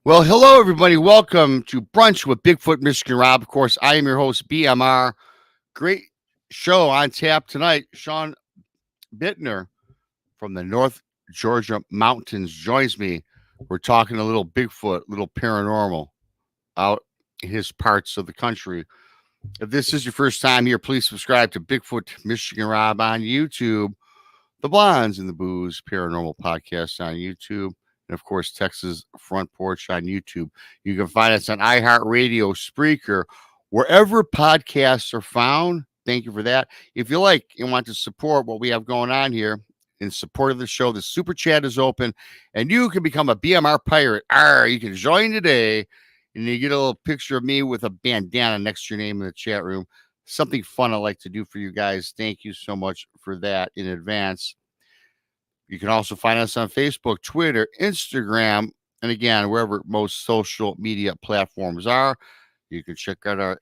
Well, hello, everybody. Welcome to Brunch with Bigfoot, Michigan Rob. Of course, I am your host, BMR. Great show on tap tonight. Shawn Boettner from the North Georgia mountains joins me. We're talking a little Bigfoot, little paranormal out in his parts of the country. If this is your first time here, please subscribe to Bigfoot, Michigan Rob on YouTube, the Blondes and the Booze Paranormal Podcast on YouTube, and of course, Texas Front Porch on YouTube. You can find us on iHeart Radio, Spreaker, wherever podcasts are found. Thank you for that. If you like and want to support what we have going on here in support of the show, the super chat is open, and you can become a BMR pirate. You can join today, and you get a little picture of me with a bandana next to your name in the chat room. Something fun I like to do for you guys. Thank you so much for that in advance. You can also find us on Facebook, Twitter, Instagram, and again, wherever most social media platforms are. You can check out our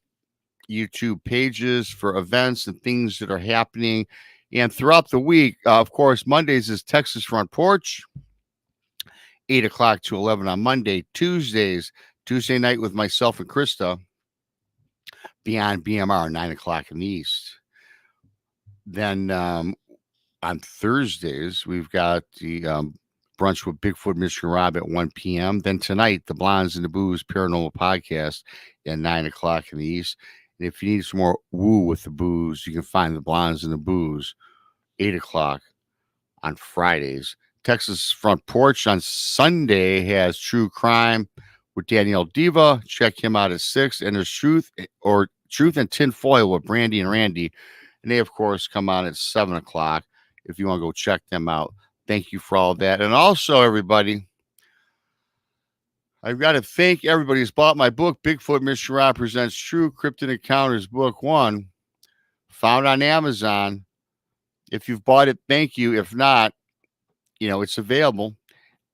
YouTube pages for events and things that are happening. And throughout the week, of course, Mondays is Texas Front Porch, 8 o'clock to 11 on Monday. Tuesday night with myself and Krista, Beyond BMR, 9 o'clock in the East. Then on Thursdays, we've got the Brunch with Bigfoot, Michigan Rob at 1 p.m. Then tonight, the Blondes and the Booze Paranormal Podcast at 9 o'clock in the East. And if you need some more woo with the booze, you can find the Blondes and the Booze, 8 o'clock on Fridays. Texas Front Porch on Sunday has True Crime with Danielle Diva. Check him out at 6. And there's Truth and Tinfoil with Brandy and Randy. And they, of course, come on at 7 o'clock if you want to go check them out. Thank you for all that. And also, everybody, I've got to thank everybody who's bought my book, Bigfoot Michigan Rob Presents True Cryptid Encounters, Book 1, found on Amazon. If you've bought it, thank you. If not, it's available.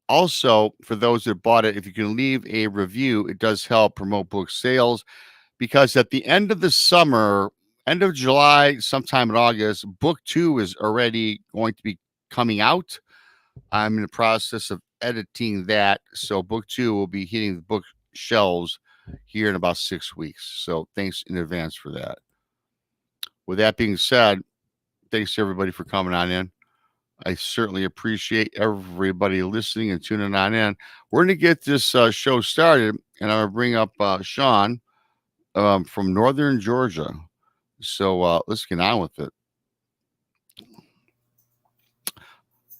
Also, for those that bought it, if you can leave a review, it does help promote book sales, because at the end of the summer, end of July, sometime in August, book 2 is already going to be coming out. I'm in the process of editing that, so book 2 will be hitting the book shelves here in about 6 weeks. So thanks in advance for that. With that being said, thanks to everybody for coming on in. I certainly appreciate everybody listening and tuning on in. We're going to get this show started, and I'm going to bring up Shawn from Northern Georgia. So let's get on with it.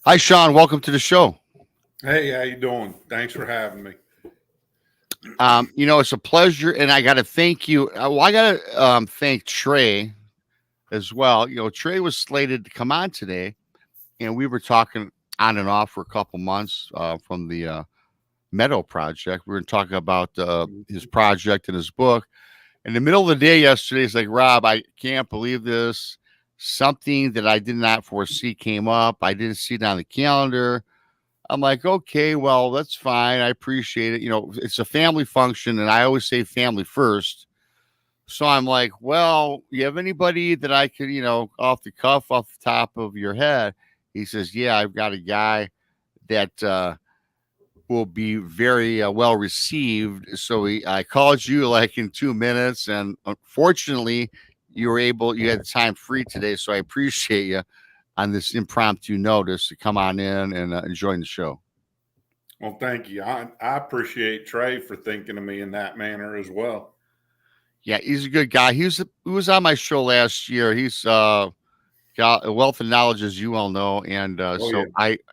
Hi, Shawn. Welcome to the show. Hey, how you doing? Thanks for having me. It's a pleasure, and I got to thank you. I got to thank Trey as well. Trey was slated to come on today, and we were talking on and off for a couple months from the Meadow Project. We were talking about his project and his book. In the middle of the day yesterday, he's like, Rob, I can't believe this. Something that I did not foresee came up. I didn't see it on the calendar. I'm like, okay, well, that's fine. I appreciate it. It's a family function, and I always say family first. So I'm like, well, you have anybody that I could, off the cuff, off the top of your head? He says, yeah, I've got a guy that will be very well received. So I called you like in 2 minutes, and unfortunately, you had the time free today. So I appreciate you on this impromptu notice to come on in and join the show. Well, thank you. I appreciate Trey for thinking of me in that manner as well. Yeah, he's a good guy. He was on my show last year. He's got a wealth of knowledge, as you all know, and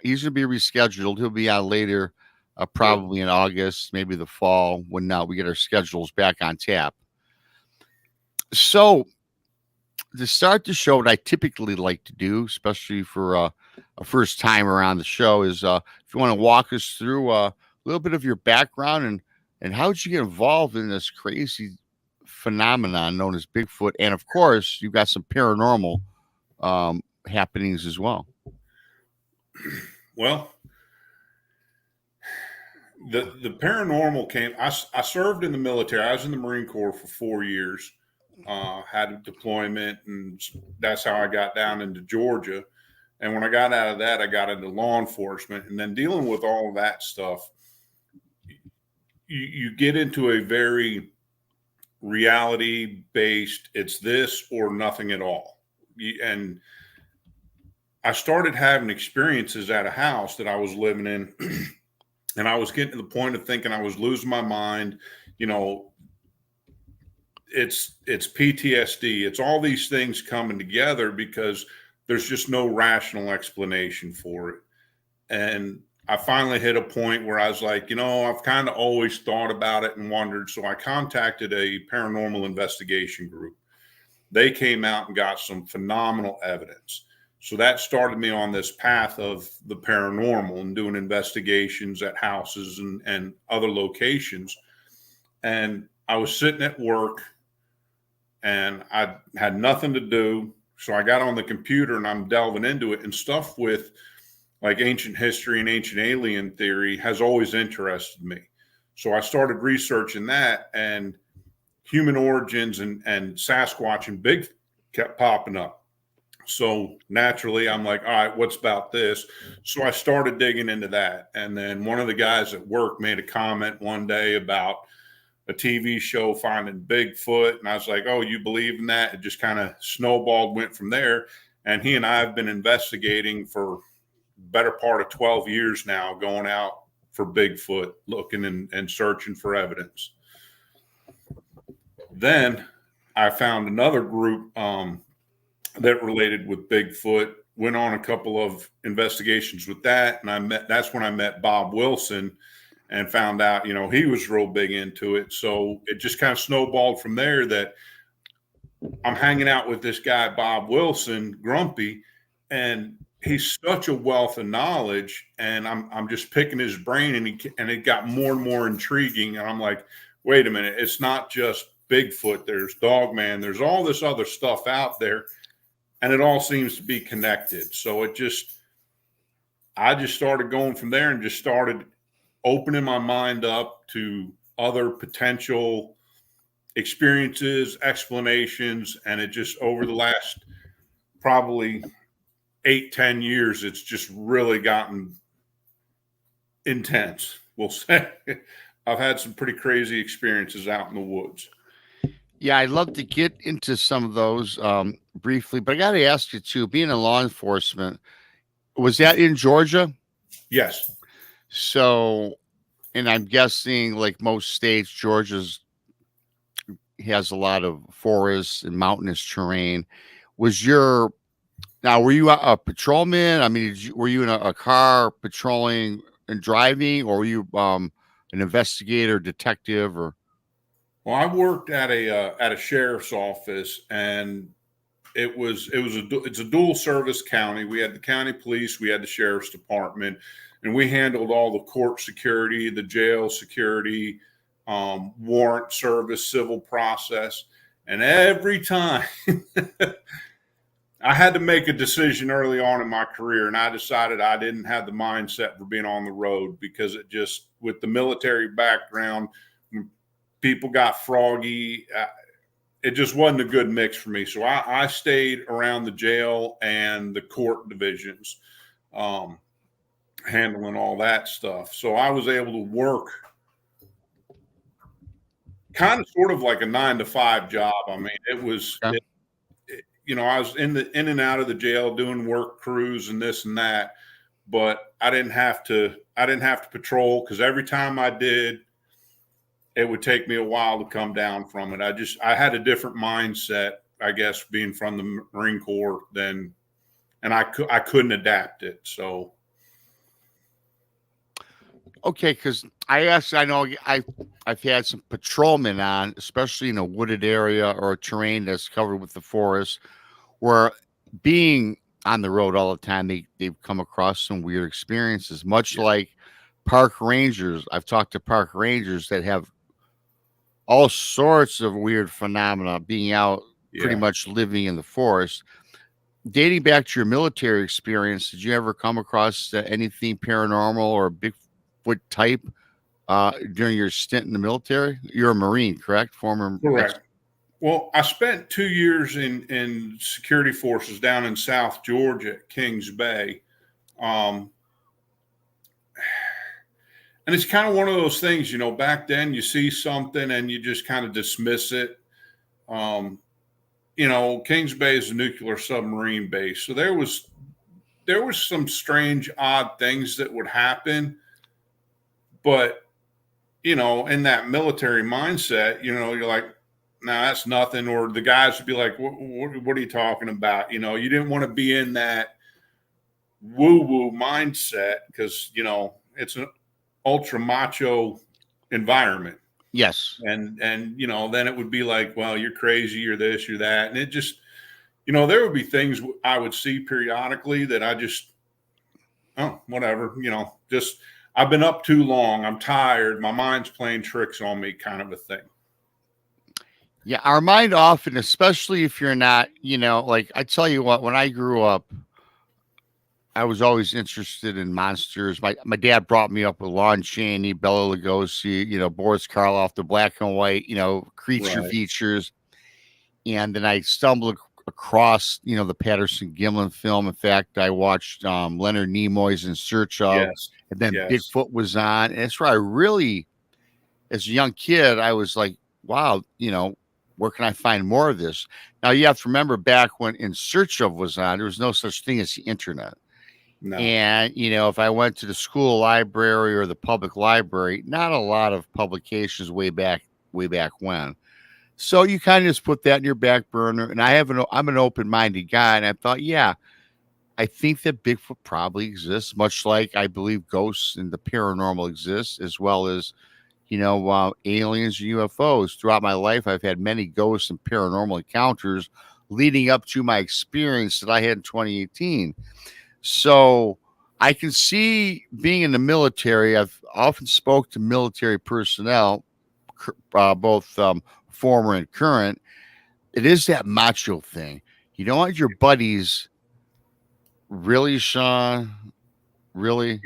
he's gonna be rescheduled. He'll be on later, probably in August, maybe the fall, when now we get our schedules back on tap. So to start the show, what I typically like to do, especially for a first time around the show, is if you want to walk us through a little bit of your background and how did you get involved in this crazy phenomenon known as Bigfoot, and of course you've got some paranormal happenings as well. Well, the paranormal came. I served in the military. I was in the Marine Corps for 4 years. Had a deployment, and that's how I got down into Georgia. And when I got out of that, I got into law enforcement, and then dealing with all of that stuff, you get into a very reality-based, it's this or nothing at all. And I started having experiences at a house that I was living in, and I was getting to the point of thinking I was losing my mind. It's PTSD. It's all these things coming together because there's just no rational explanation for it. And I finally hit a point where I was like, I've kind of always thought about it and wondered. So I contacted a paranormal investigation group. They came out and got some phenomenal evidence. So that started me on this path of the paranormal and doing investigations at houses and other locations. And I was sitting at work and I had nothing to do. So I got on the computer and I'm delving into it, and stuff with like ancient history and ancient alien theory has always interested me. So I started researching that, and human origins and Sasquatch and Bigfoot kept popping up. So naturally I'm like, all right, what's about this? So I started digging into that. And then one of the guys at work made a comment one day about a TV show finding Bigfoot. And I was like, oh, you believe in that? It just kind of snowballed, went from there. And he and I have been investigating for better part of 12 years now, going out for Bigfoot, looking and searching for evidence. Then I found another group that related with Bigfoot, went on a couple of investigations with that. And that's when I met Bob Wilson and found out, he was real big into it. So it just kind of snowballed from there that I'm hanging out with this guy, Bob Wilson, Grumpy, and he's such a wealth of knowledge, and I'm just picking his brain, and it got more and more intriguing. And I'm like, wait a minute, it's not just Bigfoot. There's Dogman. There's all this other stuff out there, and it all seems to be connected. So I just started going from there and just started opening my mind up to other potential experiences, explanations, and it just over the last probably 8-10 years, it's just really gotten intense, we'll say. I've had some pretty crazy experiences out in the woods. Yeah, I'd love to get into some of those briefly, but I got to ask you too, being in law enforcement, Was that in Georgia? Yes. So, and I'm guessing, like most states, Georgia's has a lot of forests and mountainous terrain. Was your Now, were you a patrolman? I mean, were you in a car patrolling and driving, or were you an investigator, detective, or? Well, I worked at a sheriff's office, and it's a dual service county. We had the county police, we had the sheriff's department, and we handled all the court security, the jail security, warrant service, civil process. And every time I had to make a decision early on in my career, and I decided I didn't have the mindset for being on the road, because it just, with the military background, when people got froggy. It just wasn't a good mix for me. So I stayed around the jail and the court divisions, handling all that stuff. So I was able to work kind of sort of like a 9 to 5 job. I mean, it was, Yeah. I was in and out of the jail doing work crews and this and that, but I didn't have to patrol, because every time I did, it would take me a while to come down from it. I had a different mindset, I guess, being from the Marine Corps and I couldn't adapt it. So. Okay, because I know I've had some patrolmen on, especially in a wooded area or a terrain that's covered with the forest, where being on the road all the time, they've come across some weird experiences, much like park rangers. I've talked to park rangers that have all sorts of weird phenomena being out, pretty much living in the forest. Dating back to your military experience, did you ever come across anything paranormal or Bigfoot type during your stint in the military? You're a Marine, correct? Correct. Well, I spent 2 years in security forces down in South Georgia at Kings Bay. And it's kind of one of those things, back then you see something and you just kind of dismiss it. Kings Bay is a nuclear submarine base. So there was some strange, odd things that would happen. But, in that military mindset, you're like, nah, that's nothing. Or the guys would be like, what are you talking about? You didn't want to be in that woo-woo mindset, because, it's an ultra macho environment. Yes. And then it would be like, well, you're crazy, you're this, you're that. And it just, there would be things I would see periodically that I just, oh, whatever, just, I've been up too long. I'm tired. My mind's playing tricks on me, kind of a thing. Yeah. Our mind often, especially if you're not, like I tell you what, when I grew up, I was always interested in monsters. My dad brought me up with Lon Chaney, Bela Lugosi, Boris Karloff, the black and white, creature features. And then I stumbled across, the Patterson Gimlin film. In fact, I watched Leonard Nimoy's In Search of, and then Bigfoot was on. And it's where I really, as a young kid, I was like, wow, where can I find more of this? Now, you have to remember, back when In Search of was on, there was no such thing as the internet. No. And, if I went to the school library or the public library, not a lot of publications way back when. So you kind of just put that in your back burner. And I'm an open-minded guy. And I thought, yeah, I think that Bigfoot probably exists, much like I believe ghosts and the paranormal exists, as well as, aliens and UFOs. Throughout my life, I've had many ghosts and paranormal encounters leading up to my experience that I had in 2018. So I can see being in the military. I've often spoke to military personnel, both former and current. It is that macho thing. You don't want your buddies, really, Shawn, really,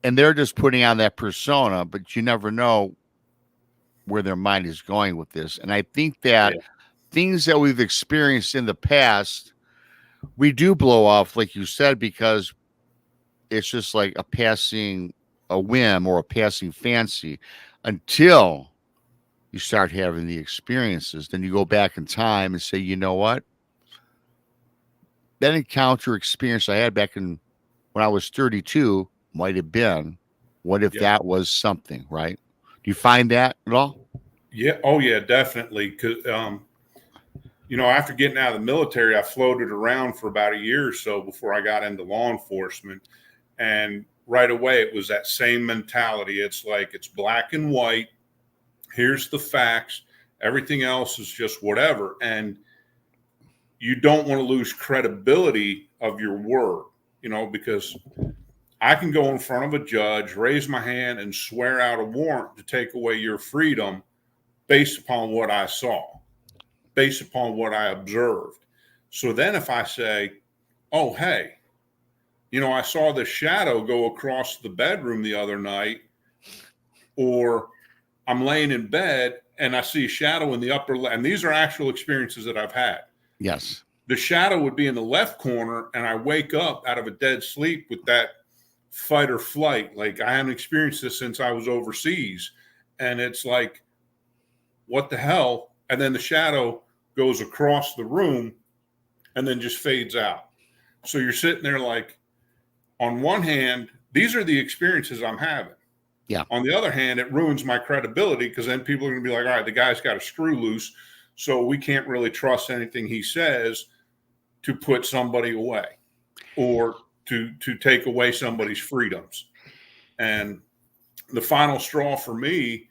and they're just putting on that persona, but you never know where their mind is going with this. And I think that things that we've experienced in the past, we do blow off, like you said, because it's just like a whim or a passing fancy, until you start having the experiences. Then you go back in time and say, you know what? that encounter experience I had back in when I was 32 might have been. What if that was something, right? Do you find that at all? Yeah. Oh, yeah, definitely. Because, after getting out of the military, I floated around for about a year or so before I got into law enforcement. And right away, it was that same mentality. It's like it's black and white. Here's the facts. Everything else is just whatever. And you don't want to lose credibility of your word, because I can go in front of a judge, raise my hand, and swear out a warrant to take away your freedom based upon what I saw, based upon what I observed. So then if I say, oh, hey, I saw the shadow go across the bedroom the other night, or I'm laying in bed and I see a shadow in the upper left, and these are actual experiences that I've had. Yes. The shadow would be in the left corner, and I wake up out of a dead sleep with that fight or flight. Like, I haven't experienced this since I was overseas. And it's like, what the hell? And then the shadow goes across the room and then just fades out. So you're sitting there like, on one hand, these are the experiences I'm having. Yeah. On the other hand, it ruins my credibility, because then people are going to be like, all right, the guy's got a screw loose, so we can't really trust anything he says to put somebody away or to take away somebody's freedoms. And the final straw for me,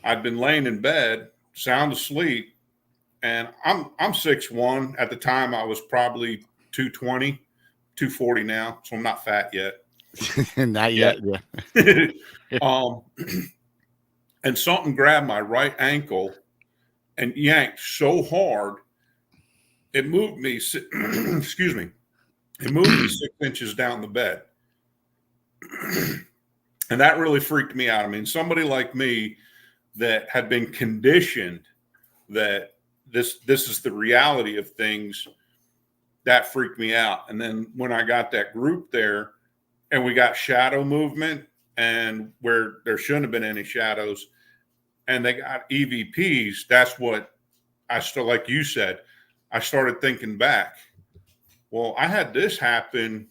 I'd been laying in bed, sound asleep, and I'm 6'1". At the time, I was probably 220, 240 now, so I'm not fat yet. Not yet. Yeah. And something grabbed my right ankle and yanked so hard, it moved me, excuse me, it moved me 6 inches down the bed. And that really freaked me out. I mean, somebody like me that had been conditioned that this is the reality of things, that freaked me out. And then when I got that group there and we got shadow movement and where there shouldn't have been any shadows, and they got EVPs, that's what I still, like you said, I started thinking back. Well, I had this happen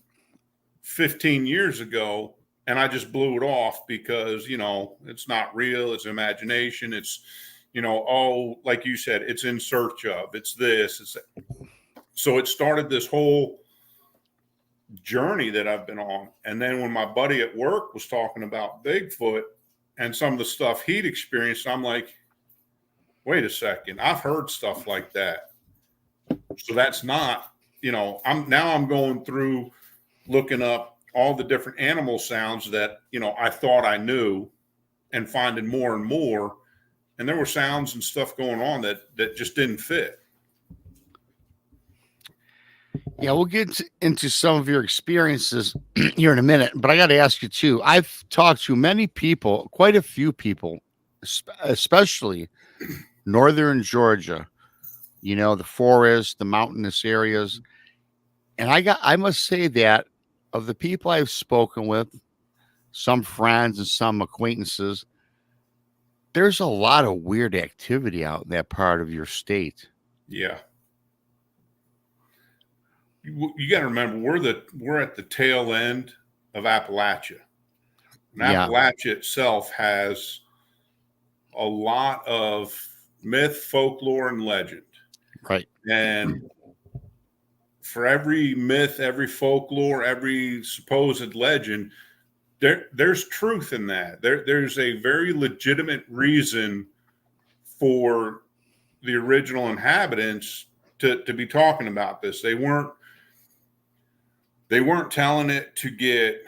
15 years ago, and I just blew it off because, it's not real. It's imagination. It's, like you said, it's in search of, it's this. It's so it started this whole journey that I've been on. And then when my buddy at work was talking about Bigfoot and some of the stuff he'd experienced, I'm like, wait a second, I've heard stuff like that. So that's not, I'm going through looking up all the different animal sounds that, I thought I knew, and finding more and more. And there were sounds and stuff going on that just didn't fit. Yeah, we'll get into some of your experiences here in a minute, but I got to ask you too. I've talked to many people, quite a few people, especially northern Georgia, the forest, the mountainous areas. And I must say that of the people I've spoken with, some friends and some acquaintances, there's a lot of weird activity out in that part of your state. Yeah. You got to remember, we're at the tail end of Appalachia. And Appalachia itself has a lot of myth, folklore, and legend. Right. And for every myth, every folklore, every supposed legend, there's truth in that. There's a very legitimate reason for the original inhabitants to be talking about this. They weren't telling it to get,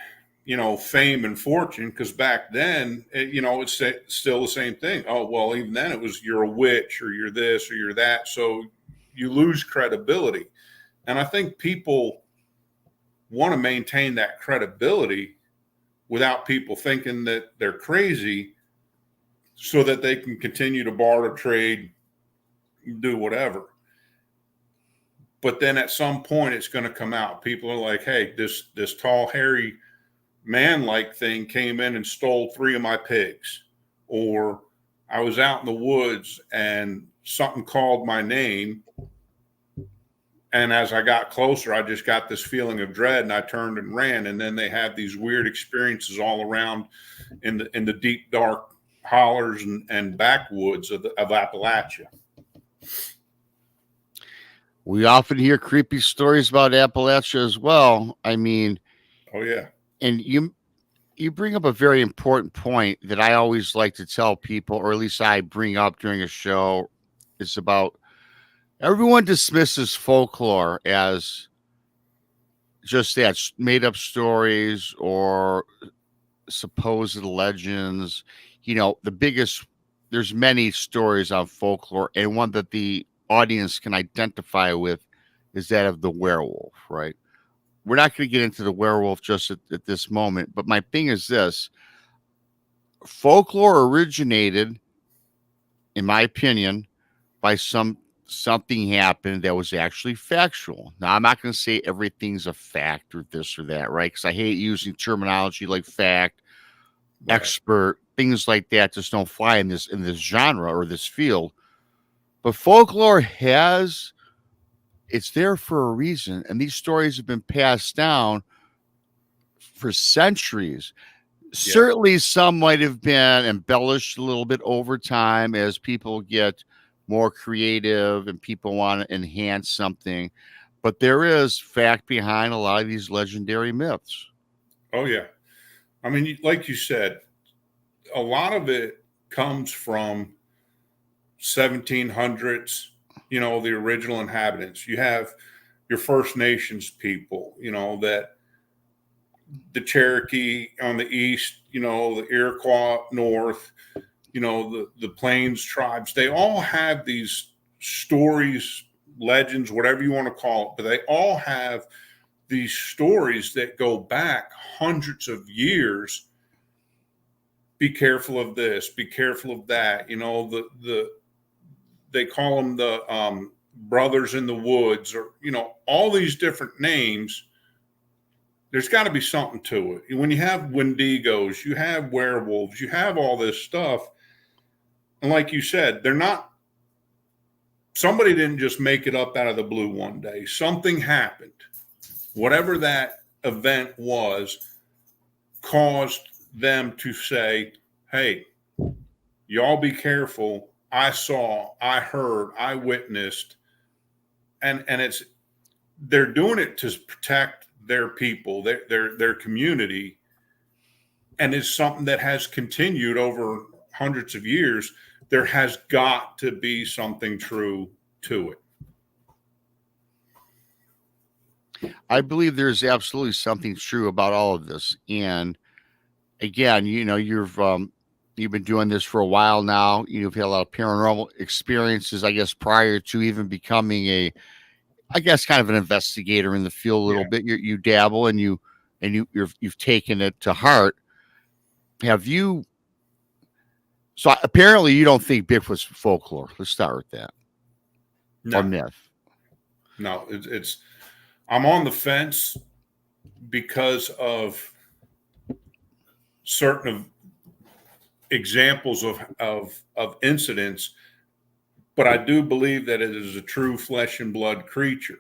fame and fortune, because back then, it's still the same thing. Oh, well, even then it was, you're a witch, or you're this, or you're that. So you lose credibility. And I think people want to maintain that credibility without people thinking that they're crazy, so that they can continue to barter, trade, do whatever. But then at some point it's going to come out. People are like, hey, this tall, hairy man-like thing came in and stole 3 of my pigs. Or I was out in the woods and something called my name And as I got closer, I just got this feeling of dread, and I turned and ran. And then they have these weird experiences all around in the deep, dark hollers and backwoods of Appalachia. We often hear creepy stories about Appalachia as well. I mean, oh yeah, and you bring up a very important point that I always like to tell people, or at least I bring up during a show. It's about everyone dismisses folklore as just that made up stories or supposed legends. There's many stories on folklore, and one that the audience can identify with is that of the werewolf, right? We're not going to get into the werewolf just at this moment, but my thing is this: folklore originated, in my opinion, by something happened that was actually factual. Now, I'm not going to say everything's a fact or this or that, right? Because I hate using terminology like fact, right. expert, things like that just don't fly in this genre or this field. But folklore it's there for a reason, and these stories have been passed down for centuries. Certainly, some might have been embellished a little bit over time as people get more creative and people want to enhance something. But there is fact behind a lot of these legendary myths. Oh, yeah. I mean, like you said, a lot of it comes from 1700s, the original inhabitants. You have your First Nations people, that the Cherokee on the east, the Iroquois north, the Plains tribes. They all have these stories, legends, whatever you want to call it, but they all have these stories that go back hundreds of years. Be careful of this, be careful of that. They call them the brothers in the woods, or all these different names. There's got to be something to it. When you have Wendigos, you have werewolves, you have all this stuff. And like you said, somebody didn't just make it up out of the blue one day. Something happened. Whatever that event was caused them to say, hey, y'all be careful. I saw, I heard, I witnessed. And they're doing it to protect their people, their community, and it's something that has continued over hundreds of years. There has got to be something true to it. I believe there's absolutely something true about all of this. And again, you've been doing this for a while now. You've had a lot of paranormal experiences, I guess, prior to even becoming kind of an investigator in the field a little bit. You dabble and you've taken it to heart. Have you? So apparently, you don't think Bigfoot's folklore. Let's start with that. No. Or myth. No, it's. I'm on the fence because of certain examples of incidents. But I do believe that it is a true flesh and blood creature.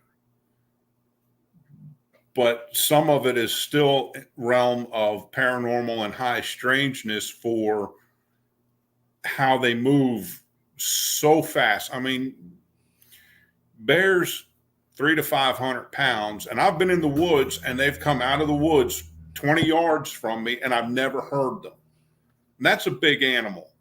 But some of it is still realm of paranormal and high strangeness for how they move so fast. I mean, bears 300 to 500 pounds, and I've been in the woods and they've come out of the woods 20 yards from me and I've never heard them. And that's a big animal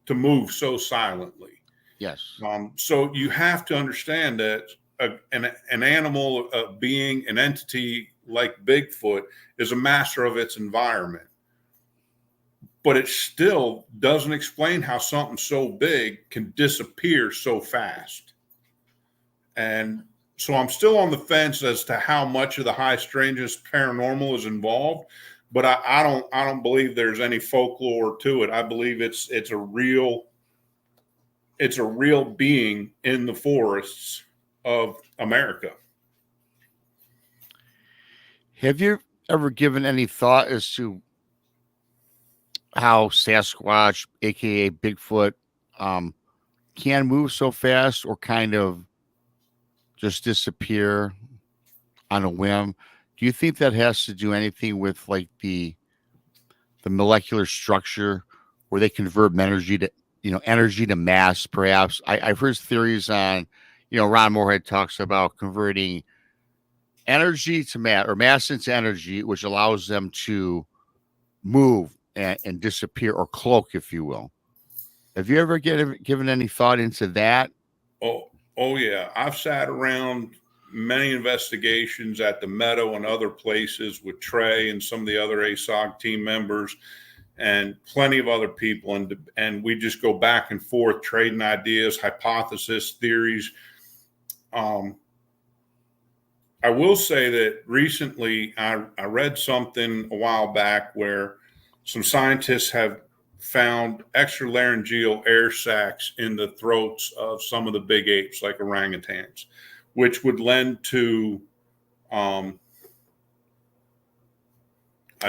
to move so silently. Yes. So you have to understand that an animal, a being, an entity like Bigfoot is a master of its environment. But it still doesn't explain how something so big can disappear so fast. And so I'm still on the fence as to how much of the high strangeness paranormal is involved. But I don't believe there's any folklore to it. I believe it's a real being in the forests of America. Have you ever given any thought as to how Sasquatch, aka Bigfoot, can move so fast, or kind of just disappear on a whim. Do you think that has to do anything with like the molecular structure where they convert energy to mass, perhaps? I've heard theories on, Ron Moorhead talks about converting energy to mass or mass into energy, which allows them to move and disappear or cloak, if you will. Have you ever given any thought into that? Oh yeah. I've sat around many investigations at the Meadow and other places with Trey and some of the other ASOG team members and plenty of other people. And we just go back and forth, trading ideas, hypothesis, theories. I will say that recently I read something a while back where some scientists have found extralaryngeal air sacs in the throats of some of the big apes like orangutans, which would lend to, I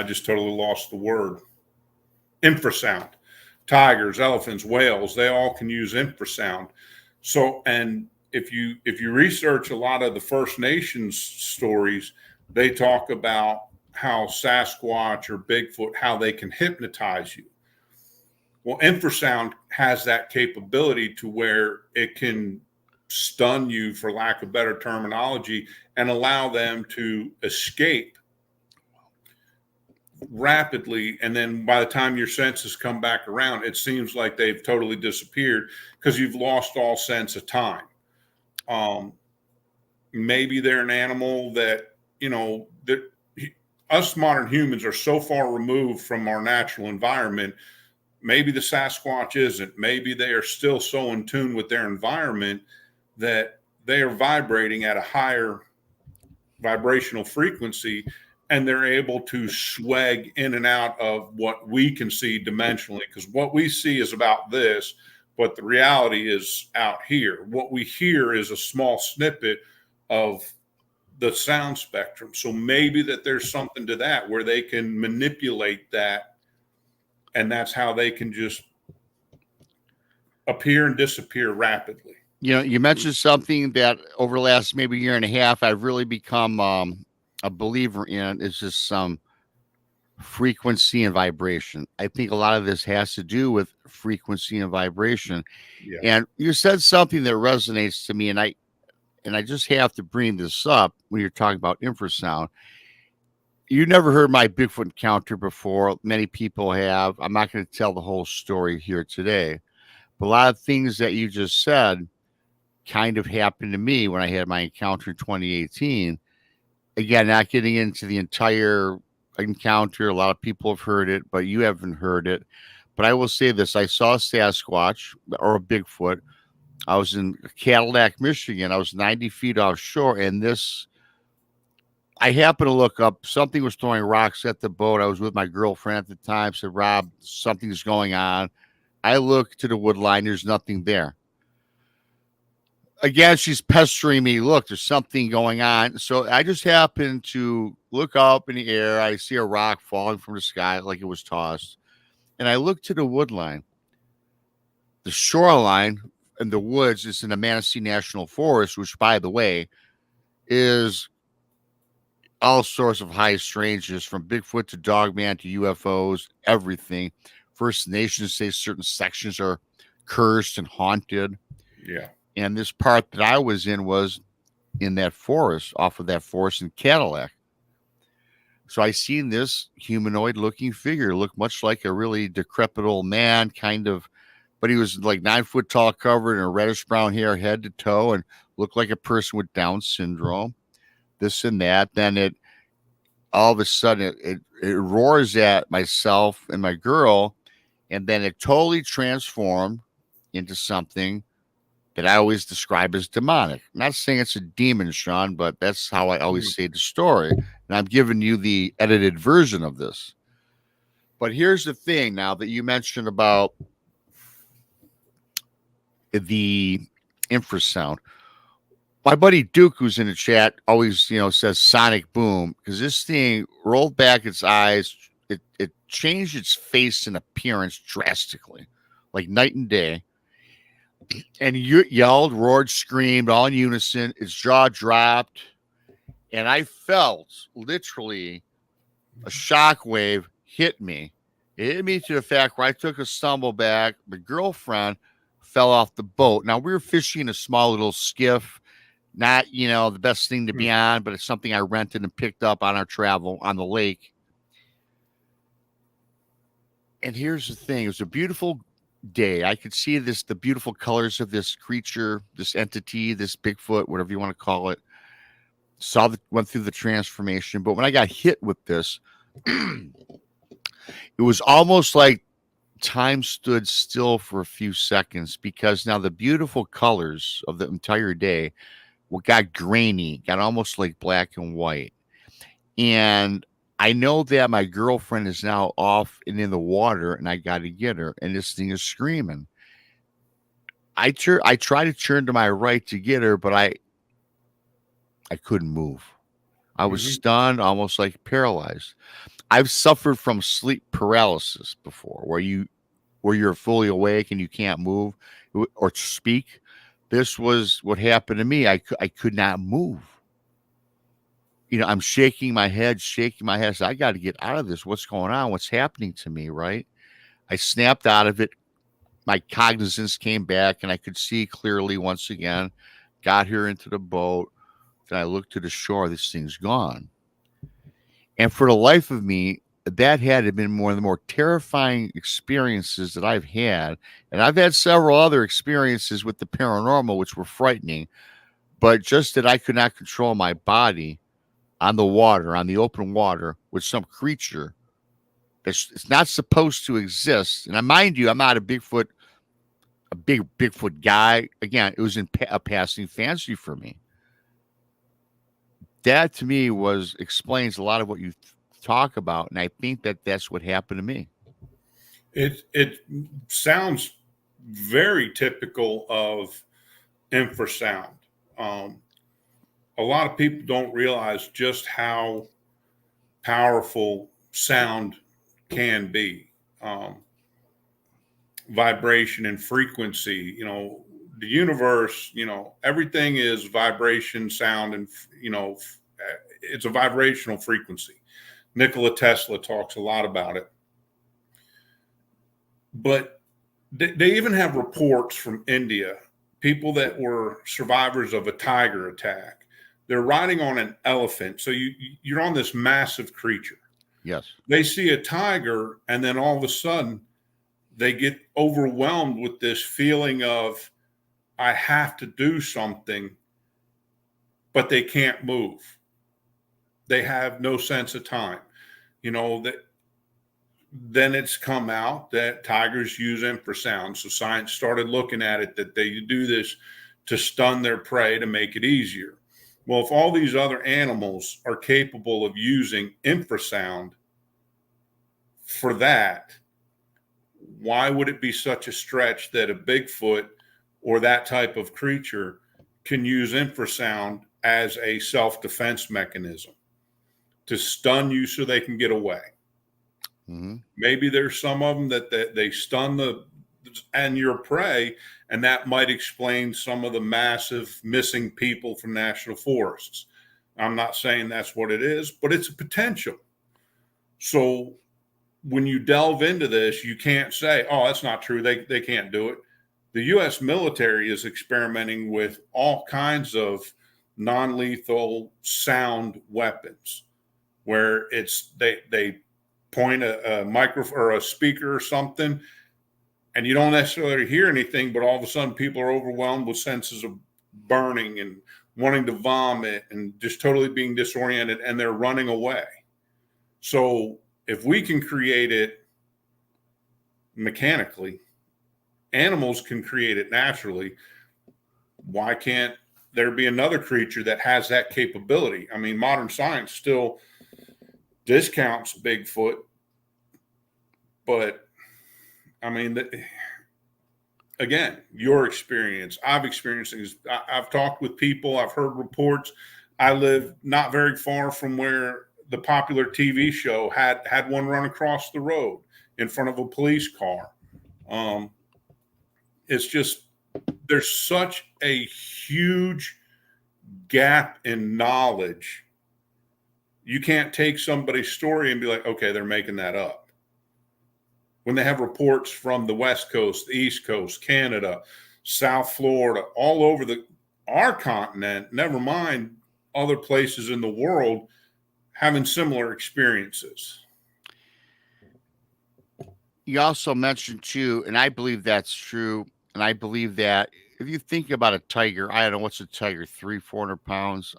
just totally lost the word, infrasound. Tigers, elephants, whales, they all can use infrasound. So, and if you research a lot of the First Nations stories, they talk about how Sasquatch or Bigfoot, how they can hypnotize you. Well, infrasound has that capability to where it can stun you, for lack of better terminology, and allow them to escape rapidly. And then by the time your senses come back around, it seems like they've totally disappeared because you've lost all sense of time. Maybe they're an animal that, that us modern humans are so far removed from our natural environment. Maybe the Sasquatch isn't. Maybe they are still so in tune with their environment that they are vibrating at a higher vibrational frequency, and they're able to swag in and out of what we can see dimensionally, because what we see is about this, but the reality is out here. What we hear is a small snippet of the sound spectrum. So maybe that there's something to that where they can manipulate that, and that's how they can just appear and disappear rapidly. You mentioned something that over the last maybe year and a half, I've really become a believer in, is just some frequency and vibration. I think a lot of this has to do with frequency and vibration. Yeah. And you said something that resonates to me, and I just have to bring this up when you're talking about infrasound. You never heard my Bigfoot encounter before. Many people have. I'm not going to tell the whole story here today, but a lot of things that you just said kind of happened to me when I had my encounter in 2018. Again, not getting into the entire encounter. A lot of people have heard it, but you haven't heard it. But I will say this. I saw a Sasquatch or a Bigfoot. I was in Cadillac, Michigan. I was 90 feet offshore, and I happened to look up. Something was throwing rocks at the boat. I was with my girlfriend at the time. Said, Rob, something's going on. I look to the wood line. There's nothing there. Again, she's pestering me. Look, there's something going on. So I just happened to look up in the air. I see a rock falling from the sky like it was tossed. And I look to the wood line. The shoreline and the woods is in the Manistee National Forest, which, by the way, is all sorts of high strangeness, from Bigfoot to Dogman to UFOs, everything. First Nations say certain sections are cursed and haunted. Yeah. And this part that I was in that forest, off of that forest in Cadillac. So I seen this humanoid looking figure, look much like a really decrepit old man, kind of, but he was like 9 foot tall, covered in a reddish brown hair, head to toe, and looked like a person with Down syndrome, this and that. Then all of a sudden it roars at myself and my girl, and then it totally transformed into something that I always describe as demonic. I'm not saying it's a demon, Shawn, but that's how I always say the story. And I'm giving you the edited version of this. But here's the thing now that you mentioned about the infrasound. My buddy Duke, who's in the chat, always, says sonic boom, because this thing rolled back its eyes. It changed its face and appearance drastically, like night and day. and you yelled, roared, screamed all in unison. Its jaw dropped, and I felt literally a shock wave hit me. It hit me to the fact where I took a stumble back. My girlfriend fell off the boat. Now we were fishing a small little skiff, not the best thing to be on, but it's something I rented and picked up on our travel on the lake. And here's the thing: it was a beautiful day. I could see the beautiful colors of this creature, this entity, this Bigfoot, whatever you want to call it. Went through the transformation, but when I got hit with this, it was almost like time stood still for a few seconds, because now the beautiful colors of the entire day got grainy, got almost like black and white. And I know that my girlfriend is now off and in the water, and I got to get her. And this thing is screaming. I try to turn to my right to get her, but I couldn't move. I was stunned, almost like paralyzed. I've suffered from sleep paralysis before, where you're fully awake and you can't move or speak. This was what happened to me. I could not move. I'm shaking my head. So I got to get out of this. What's going on? What's happening to me? Right? I snapped out of it. My cognizance came back, and I could see clearly once again. Got here into the boat. Then I looked to the shore. This thing's gone. And for the life of me, that had been one of the more terrifying experiences that I've had. And I've had several other experiences with the paranormal, which were frightening. But just that I could not control my body on the water, on the open water, with some creature it's not supposed to exist. And mind you, I'm not a big Bigfoot guy. Again, it was a passing fancy for me. That to me explains a lot of what you talk about, and I think that's what happened to me. It sounds very typical of infrasound. A lot of people don't realize just how powerful sound can be. Vibration and frequency, the universe, everything is vibration, sound, and, it's a vibrational frequency. Nikola Tesla talks a lot about it. But they even have reports from India, people that were survivors of a tiger attack. They're riding on an elephant. So you're on this massive creature. Yes. They see a tiger, and then all of a sudden they get overwhelmed with this feeling of, I have to do something, but they can't move. They have no sense of time. Then it's come out that tigers use infrasound. So science started looking at it, that they do this to stun their prey to make it easier. Well, if all these other animals are capable of using infrasound for that, why would it be such a stretch that a Bigfoot or that type of creature can use infrasound as a self-defense mechanism to stun you so they can get away? Mm-hmm. Maybe there's some of them that they stun and your prey, and that might explain some of the massive missing people from national forests. I'm not saying that's what it is, but it's a potential. So when you delve into this, you can't say, oh, that's not true. They can't do it. The U.S. military is experimenting with all kinds of non-lethal sound weapons, where they point a microphone or a speaker or something, and you don't necessarily hear anything, but all of a sudden people are overwhelmed with senses of burning and wanting to vomit and just totally being disoriented, and they're running away. So if we can create it mechanically, animals can create it naturally. Why can't there be another creature that has that capability? I mean, modern science still discounts Bigfoot, but I mean, again, your experience, I've experienced things. I've talked with people, I've heard reports. I live not very far from where the popular TV show had one run across the road in front of a police car. It's just there's such a huge gap in knowledge. You can't take somebody's story and be like, okay, they're making that up. When they have reports from the West Coast, the East Coast, Canada, South Florida, all over our continent, never mind other places in the world, having similar experiences. You also mentioned too, and I believe that's true. And I believe that if you think about a tiger, I don't know what's a tiger, 300-400 pounds.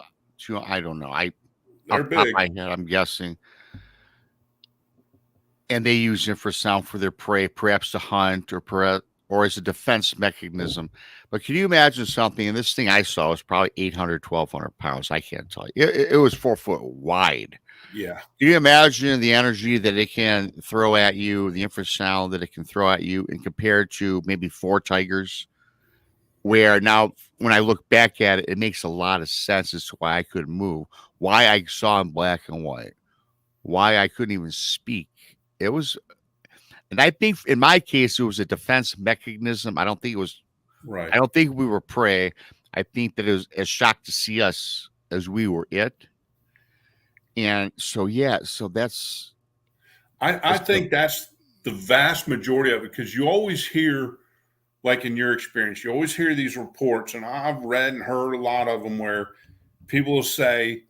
I don't know. They're Off the top of big. my head, I'm guessing. And they use infrasound for their prey, perhaps to hunt or as a defense mechanism. But can you imagine something? And this thing I saw was probably 800, 1,200 pounds. I can't tell you. It was 4 foot wide. Yeah. Can you imagine the energy that it can throw at you, the infrasound that it can throw at you, and compared to maybe 4 tigers? Where now, when I look back at it, it makes a lot of sense as to why I couldn't move, why I saw in black and white, why I couldn't even speak. It was, and I think in my case, it was a defense mechanism. I don't think we were prey. I think that it was as shocked to see us as we were it. And so, yeah, so that's. I think that's the vast majority of it, because you always hear, like in your experience, you always hear these reports, and I've read and heard a lot of them where people will say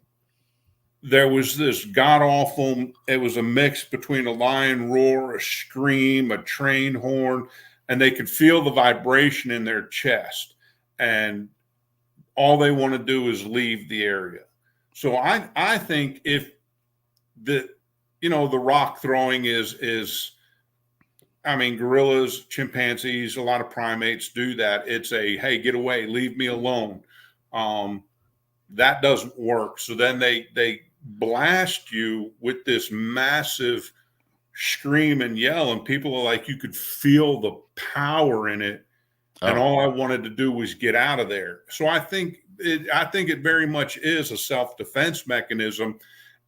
there was this god awful, it was a mix between a lion roar, a scream, a train horn, and they could feel the vibration in their chest. And all they want to do is leave the area. So I think if the rock throwing is I mean, gorillas, chimpanzees, a lot of primates do that. It's a, hey, get away, leave me alone. That doesn't work. So then they blast you with this massive scream and yell, and people are like, you could feel the power in it. And all I wanted to do was get out of there. So I think it very much is a self-defense mechanism,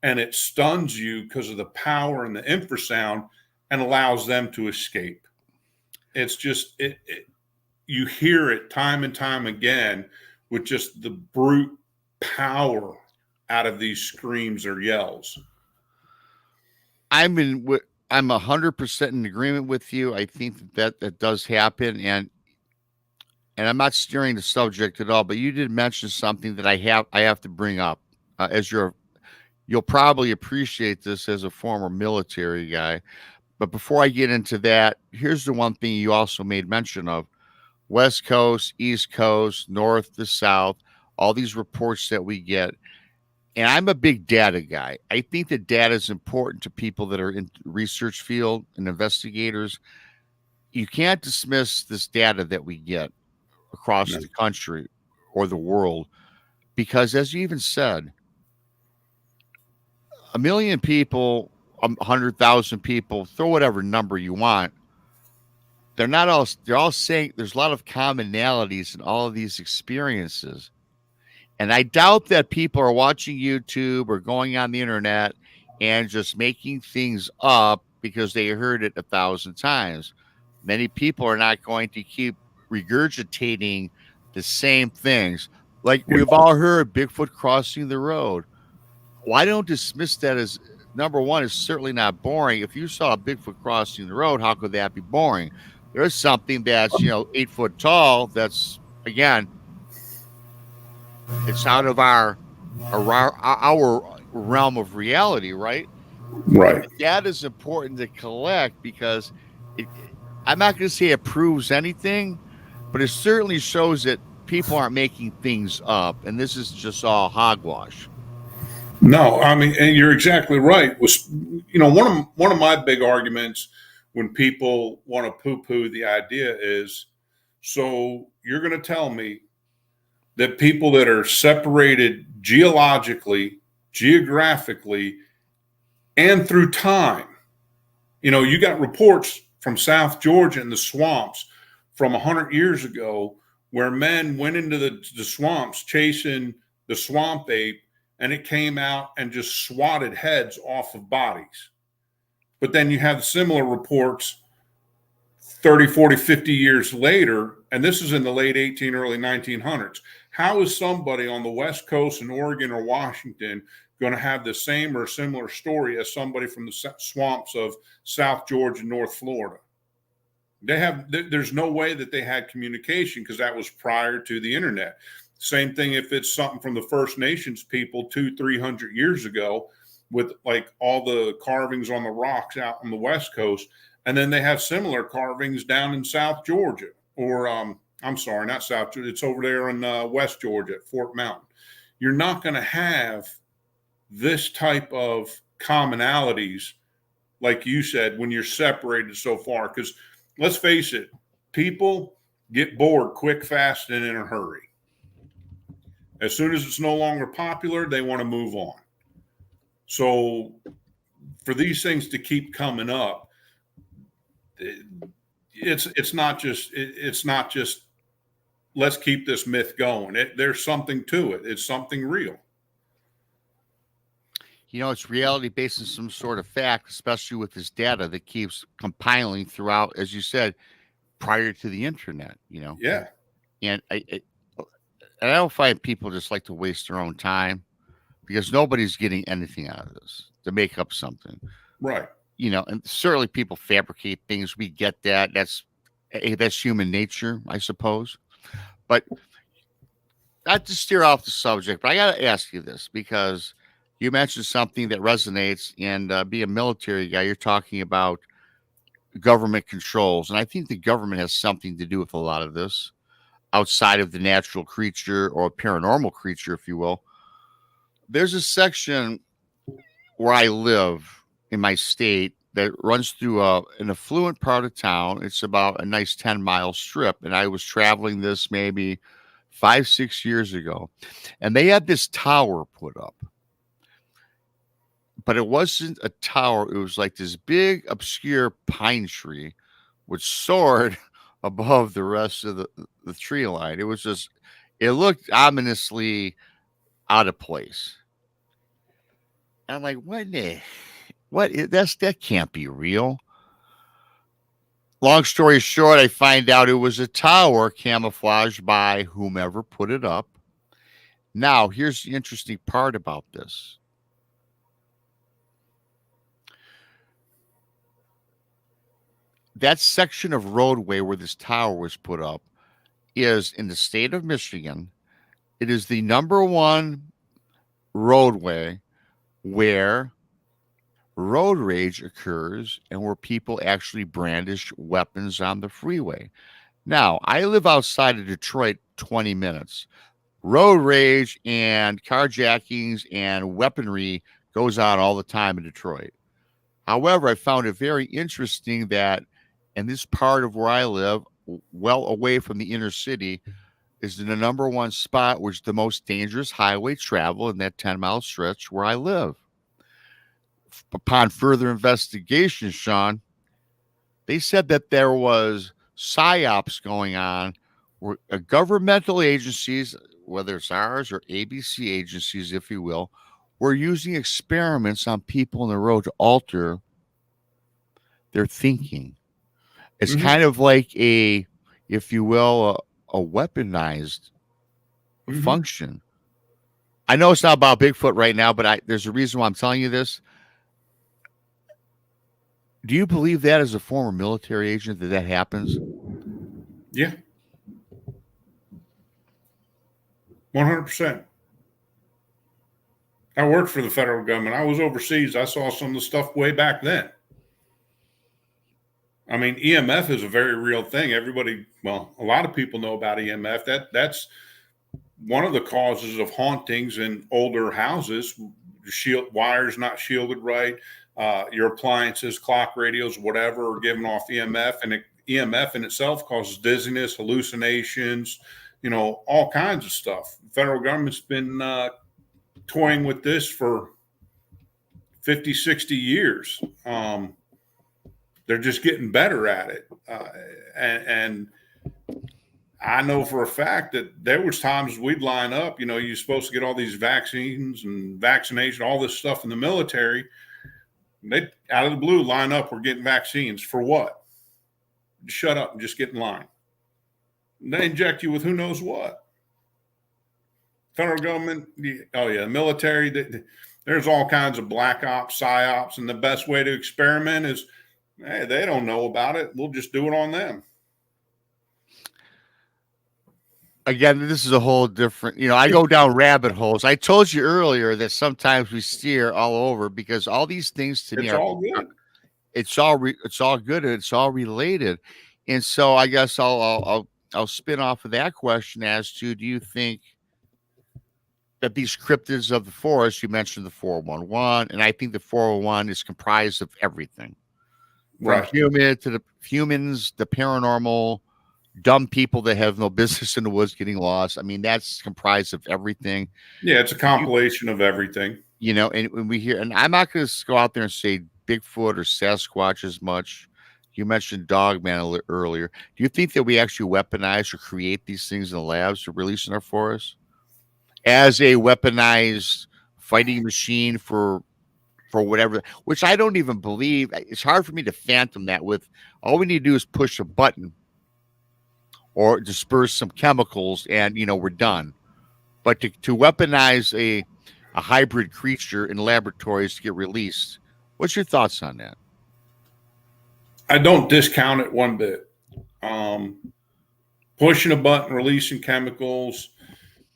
and it stuns you because of the power and the infrasound and allows them to escape. It's just, you hear it time and time again with just the brute power out of these screams or yells. I'm 100% in agreement with you. I think that does happen, and I'm not steering the subject at all. But you did mention something that I have to bring up. You'll probably appreciate this as a former military guy. But before I get into that, here's the one thing you also made mention of: West Coast, East Coast, North to South, all these reports that we get. And I'm a big data guy. I think that data is important to people that are in the research field and investigators. You can't dismiss this data that we get across the country or the world, because as you even said, 1 million people, 100,000 people, throw whatever number you want. They're all saying there's a lot of commonalities in all of these experiences. And I doubt that people are watching YouTube or going on the internet and just making things up because they heard it 1,000 times. Many people are not going to keep regurgitating the same things. Like we've all heard Bigfoot crossing the road. Why don't dismiss that as, number one, is certainly not boring. If you saw a Bigfoot crossing the road, how could that be boring? There's something that's 8 foot tall. That's, again, it's out of our realm of reality, right? Right. That is important to collect because I'm not going to say it proves anything, but it certainly shows that people aren't making things up, and this is just all hogwash. No, I mean, and you're exactly right. One of my big arguments when people want to poo-poo the idea is, so you're going to tell me that people that are separated geologically, geographically, and through time, you got reports from South Georgia and the swamps from 100 years ago where men went into the swamps chasing the swamp ape, and it came out and just swatted heads off of bodies. But then you have similar reports 30, 40, 50 years later and this is in the late early 1900s. How is somebody on the West Coast in Oregon or Washington going to have the same or similar story as somebody from the swamps of South Georgia, North Florida? There's no way that they had communication, because that was prior to the internet. Same thing if it's something from the First Nations people 200-300 years ago, with like all the carvings on the rocks out on the West Coast. And then they have similar carvings down in South Georgia, or I'm sorry, not South Georgia. It's over there in West Georgia at Fort Mountain. You're not going to have this type of commonalities, like you said, when you're separated so far. Because let's face it, people get bored quick, fast, and in a hurry. As soon as it's no longer popular, they want to move on. So for these things to keep coming up, it's not just let's keep this myth going. There's something to it. It's something real. You know, it's reality based on some sort of fact, especially with this data that keeps compiling throughout, as you said, prior to the internet, you know? Yeah. And I don't find people just like to waste their own time, because nobody's getting anything out of this to make up something. Right. You know, and certainly people fabricate things. We get that. That's human nature, I suppose. But not to steer off the subject, but I got to ask you this, because you mentioned something that resonates, and being a military guy, you're talking about government controls. And I think the government has something to do with a lot of this, outside of the natural creature or paranormal creature, if you will. There's a section where I live in my state that runs through an affluent part of town. It's about a nice 10-mile strip. And I was traveling this maybe 5-6 years ago. And they had this tower put up. But it wasn't a tower. It was like this big, obscure pine tree, which soared above the rest of the tree line. It was just, it looked ominously out of place. I'm like, that can't be real. Long story short, I find out it was a tower camouflaged by whomever put it up. Now, here's the interesting part about this. That section of roadway where this tower was put up is in the state of Michigan. It is the number one roadway where road rage occurs and where people actually brandish weapons on the freeway. Now, I live outside of Detroit 20 minutes. Road rage and carjackings and weaponry goes on all the time in Detroit. However, I found it very interesting that in this part of where I live, well away from the inner city, is the number one spot, which is the most dangerous highway travel in that 10-mile stretch where I live. Upon further investigation, Shawn, they said that there was psyops going on where governmental agencies, whether it's ours or ABC agencies, if you will, were using experiments on people on the road to alter their thinking. It's kind of like if you will, a weaponized function. I know it's not about Bigfoot right now, but there's a reason why I'm telling you this. Do you believe that as a former military agent that happens? Yeah. 100%. I worked for the federal government. I was overseas. I saw some of the stuff way back then. I mean, EMF is a very real thing. A lot of people know about EMF. That's one of the causes of hauntings in older houses. Wires not shielded right. Your appliances, clock radios, whatever, are giving off EMF, and EMF in itself causes dizziness, hallucinations, all kinds of stuff. The federal government's been toying with this for 50, 60 years. They're just getting better at it. And I know for a fact that there was times we'd line up, you're supposed to get all these vaccines and vaccination, all this stuff in the military. They out of the blue line up, we're getting vaccines for what? Shut up and just get in line. They inject you with who knows what. Federal government, military. There's all kinds of black ops, psyops, and the best way to experiment is, hey, they don't know about it. We'll just do it on them. Again, this is a whole different, I go down rabbit holes. I told you earlier that sometimes we steer all over because all these things to me It's all good. It's all good and it's all related. And so I guess I'll spin off of that question as to, do you think that these cryptids of the forest, you mentioned the 411, and I think the 411 is comprised of everything. From humans, the paranormal, dumb people that have no business in the woods getting lost. I mean, that's comprised of everything. Yeah, it's a compilation of everything. And when we hear, and I'm not going to go out there and say Bigfoot or Sasquatch as much. You mentioned Dogman earlier. Do you think that we actually weaponize or create these things in the labs to release in our forests as a weaponized fighting machine for whatever, which I don't even believe? It's hard for me to phantom that. With all we need to do is push a button or disperse some chemicals and we're done. But to weaponize a hybrid creature in laboratories to get released, what's your thoughts on that? I don't discount it one bit. Pushing a button, releasing chemicals,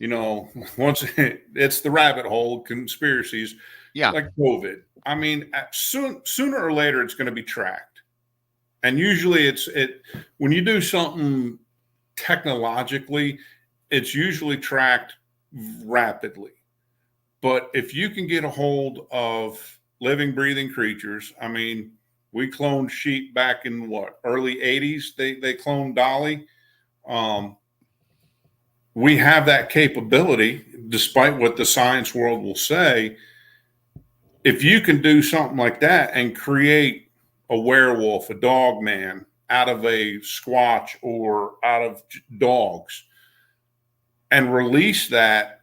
once it's the rabbit hole conspiracies, like COVID. I mean, sooner or later, it's going to be tracked. And usually when you do something technologically, it's usually tracked rapidly. But if you can get a hold of living, breathing creatures, I mean, we cloned sheep back in early 80s. They cloned Dolly. We have that capability, despite what the science world will say. If you can do something like that and create a werewolf, a dog man out of a squatch or out of dogs and release that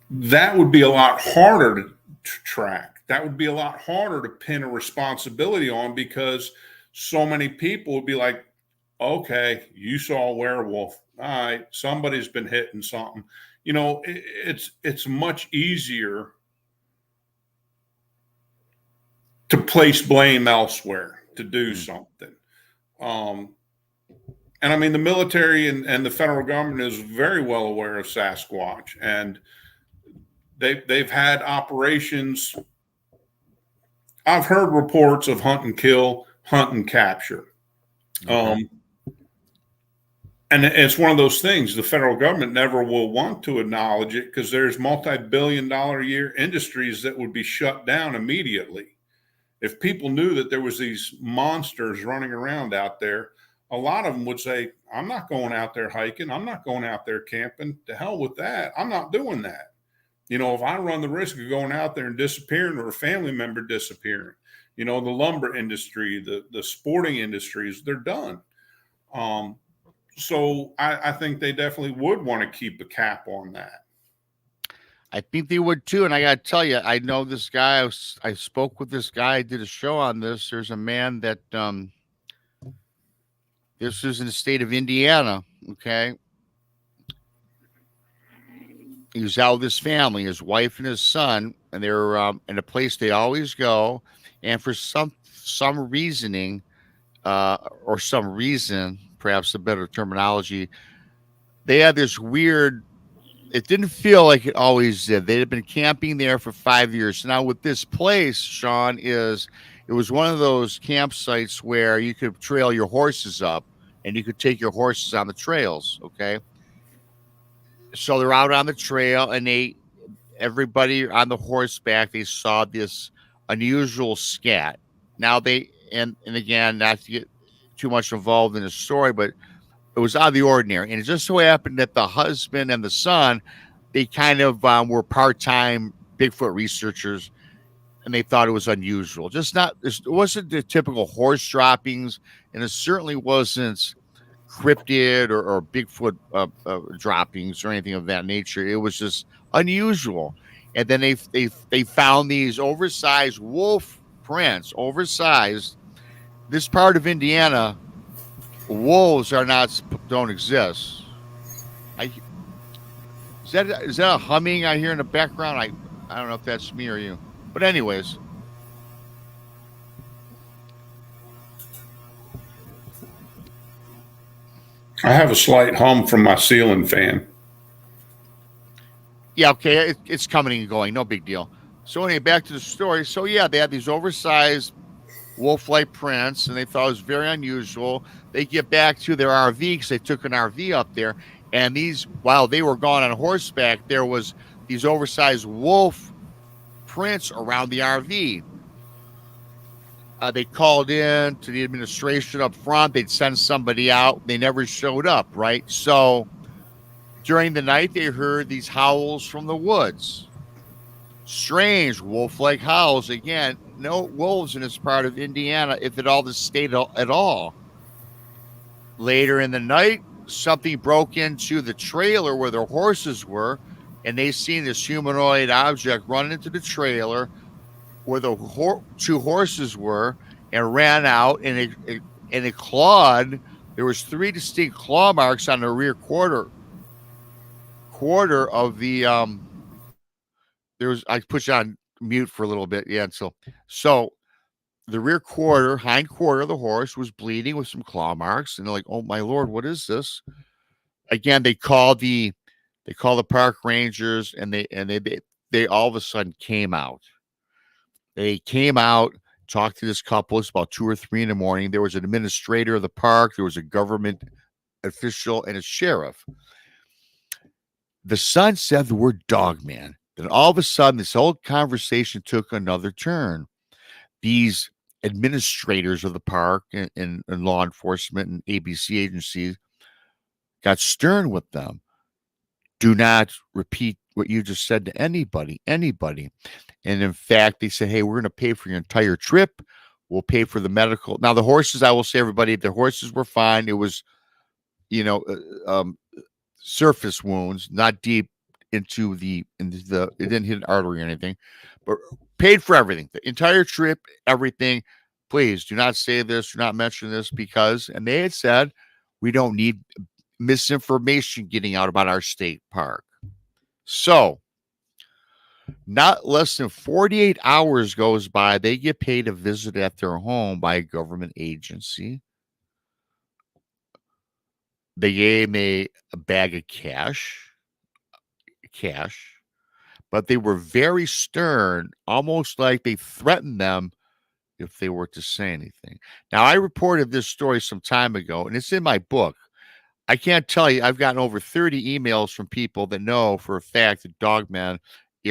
would be a lot harder to track. That would be a lot harder to pin a responsibility on, because so many people would be like, okay, you saw a werewolf. All right, somebody's been hitting something. It's much easier to place blame elsewhere, to do something. And I mean, the military and the federal government is very well aware of Sasquatch, and they've had operations. I've heard reports of hunt and kill, hunt and capture. Okay. And it's one of those things the federal government never will want to acknowledge it, because there's multi-billion-dollar a year industries that would be shut down immediately. If people knew that there was these monsters running around out there, a lot of them would say, I'm not going out there hiking. I'm not going out there camping. To hell with that. I'm not doing that. If I run the risk of going out there and disappearing, or a family member disappearing, the lumber industry, the sporting industries, they're done. So I think they definitely would want to keep a cap on that. I think they would too. And I got to tell you, I know this guy. I spoke with this guy. I did a show on this. There's a man that this is in the state of Indiana. Okay. He was out with his family, his wife and his son, and they were in a place they always go. And for some reasoning, or some reason, perhaps a better terminology, they had this weird. It didn't feel like it always did. They had been camping there for 5 years. Now with this place, Shawn, it was one of those campsites where you could trail your horses up and you could take your horses on the trails. Okay. So they're out on the trail, and everybody on the horseback, they saw this unusual scat. Now and again, not to get too much involved in the story, but it was out of the ordinary. And it just so happened that the husband and the son, they kind of were part-time Bigfoot researchers, and they thought it was unusual. It wasn't the typical horse droppings, and it certainly wasn't cryptid or Bigfoot droppings or anything of that nature. It was just unusual. And then they found these oversized wolf prints, oversized. This part of Indiana wolves don't exist. I is that a humming I hear in the background? I don't know if that's me or you. But anyways, I have a slight hum from my ceiling fan. yeah, okay, it's coming and going, no big deal. So anyway, back to the story. So yeah, they had these oversized wolf-like prints, and they thought it was very unusual. They get back to their RV because they took an RV up there, and these while they were gone on horseback, there was these oversized wolf prints around the RV. They called in to the administration up front. They'd send somebody out. They never showed up, right? So during the night, they heard these howls from the woods. Strange wolf-like howls. Again, no wolves in this part of Indiana, if at all, the state at all. Later in the night, something broke into the trailer where their horses were, and they seen this humanoid object run into the trailer where the two horses were and ran out, and it clawed. There was 3 distinct claw marks on the rear quarter of the there was I put you on mute for a little bit. Yeah, so the rear hind quarter of the horse was bleeding with some claw marks, and they're like, "Oh my lord, what is this?" Again, they call the park rangers, and they all of a sudden came out. They came out, talked to this couple. It's about 2 or 3 in the morning. There was an administrator of the park. There was a government official and a sheriff. The son said the word dog man. Then all of a sudden, this whole conversation took another turn. These administrators of the park and law enforcement and ABC agencies got stern with them. Do not repeat what you just said to anybody. And in fact, they said, hey, we're going to pay for your entire trip. We'll pay for the medical. Now, the horses, I will say, everybody, the horses were fine. It was, surface wounds, not deep into the, it didn't hit an artery or anything, but paid for everything, the entire trip, everything. Please do not say this, do not mention this, because, and they had said, we don't need misinformation getting out about our state park. So, not less than 48 hours goes by, they get paid a visit at their home by a government agency. They gave him a bag of cash, but they were very stern, almost like they threatened them if they were to say anything. Now, I reported this story some time ago, and it's in my book. I can't tell you, I've gotten over 30 emails from people that know for a fact that dogmen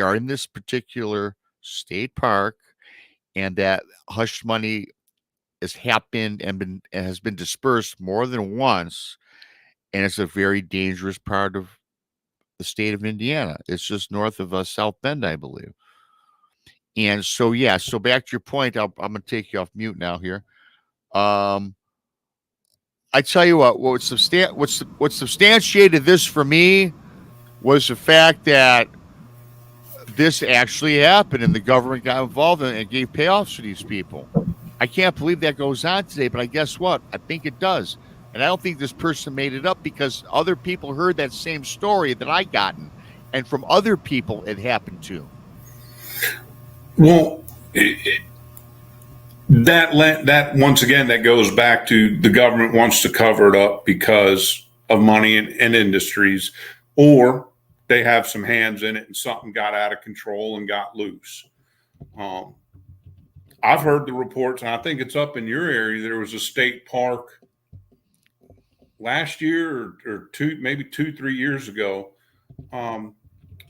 are in this particular state park, and that hush money has happened and has been dispersed more than once, and it's a very dangerous part of the state of Indiana. It's just north of South Bend, I believe. And so, yeah, so back to your point, I'm going to take you off mute now here. I tell you what substantiated this for me was the fact that this actually happened and the government got involved in it and gave payoffs to these people. I can't believe that goes on today, but I guess what? I think it does. And I don't think this person made it up, because other people heard that same story that I gotten, and from other people it happened to. Well, that once again, that goes back to the government wants to cover it up because of money and industries, or they have some hands in it and something got out of control and got loose. I've heard the reports, and I think it's up in your area. There was a state park last year or 2-3 years ago.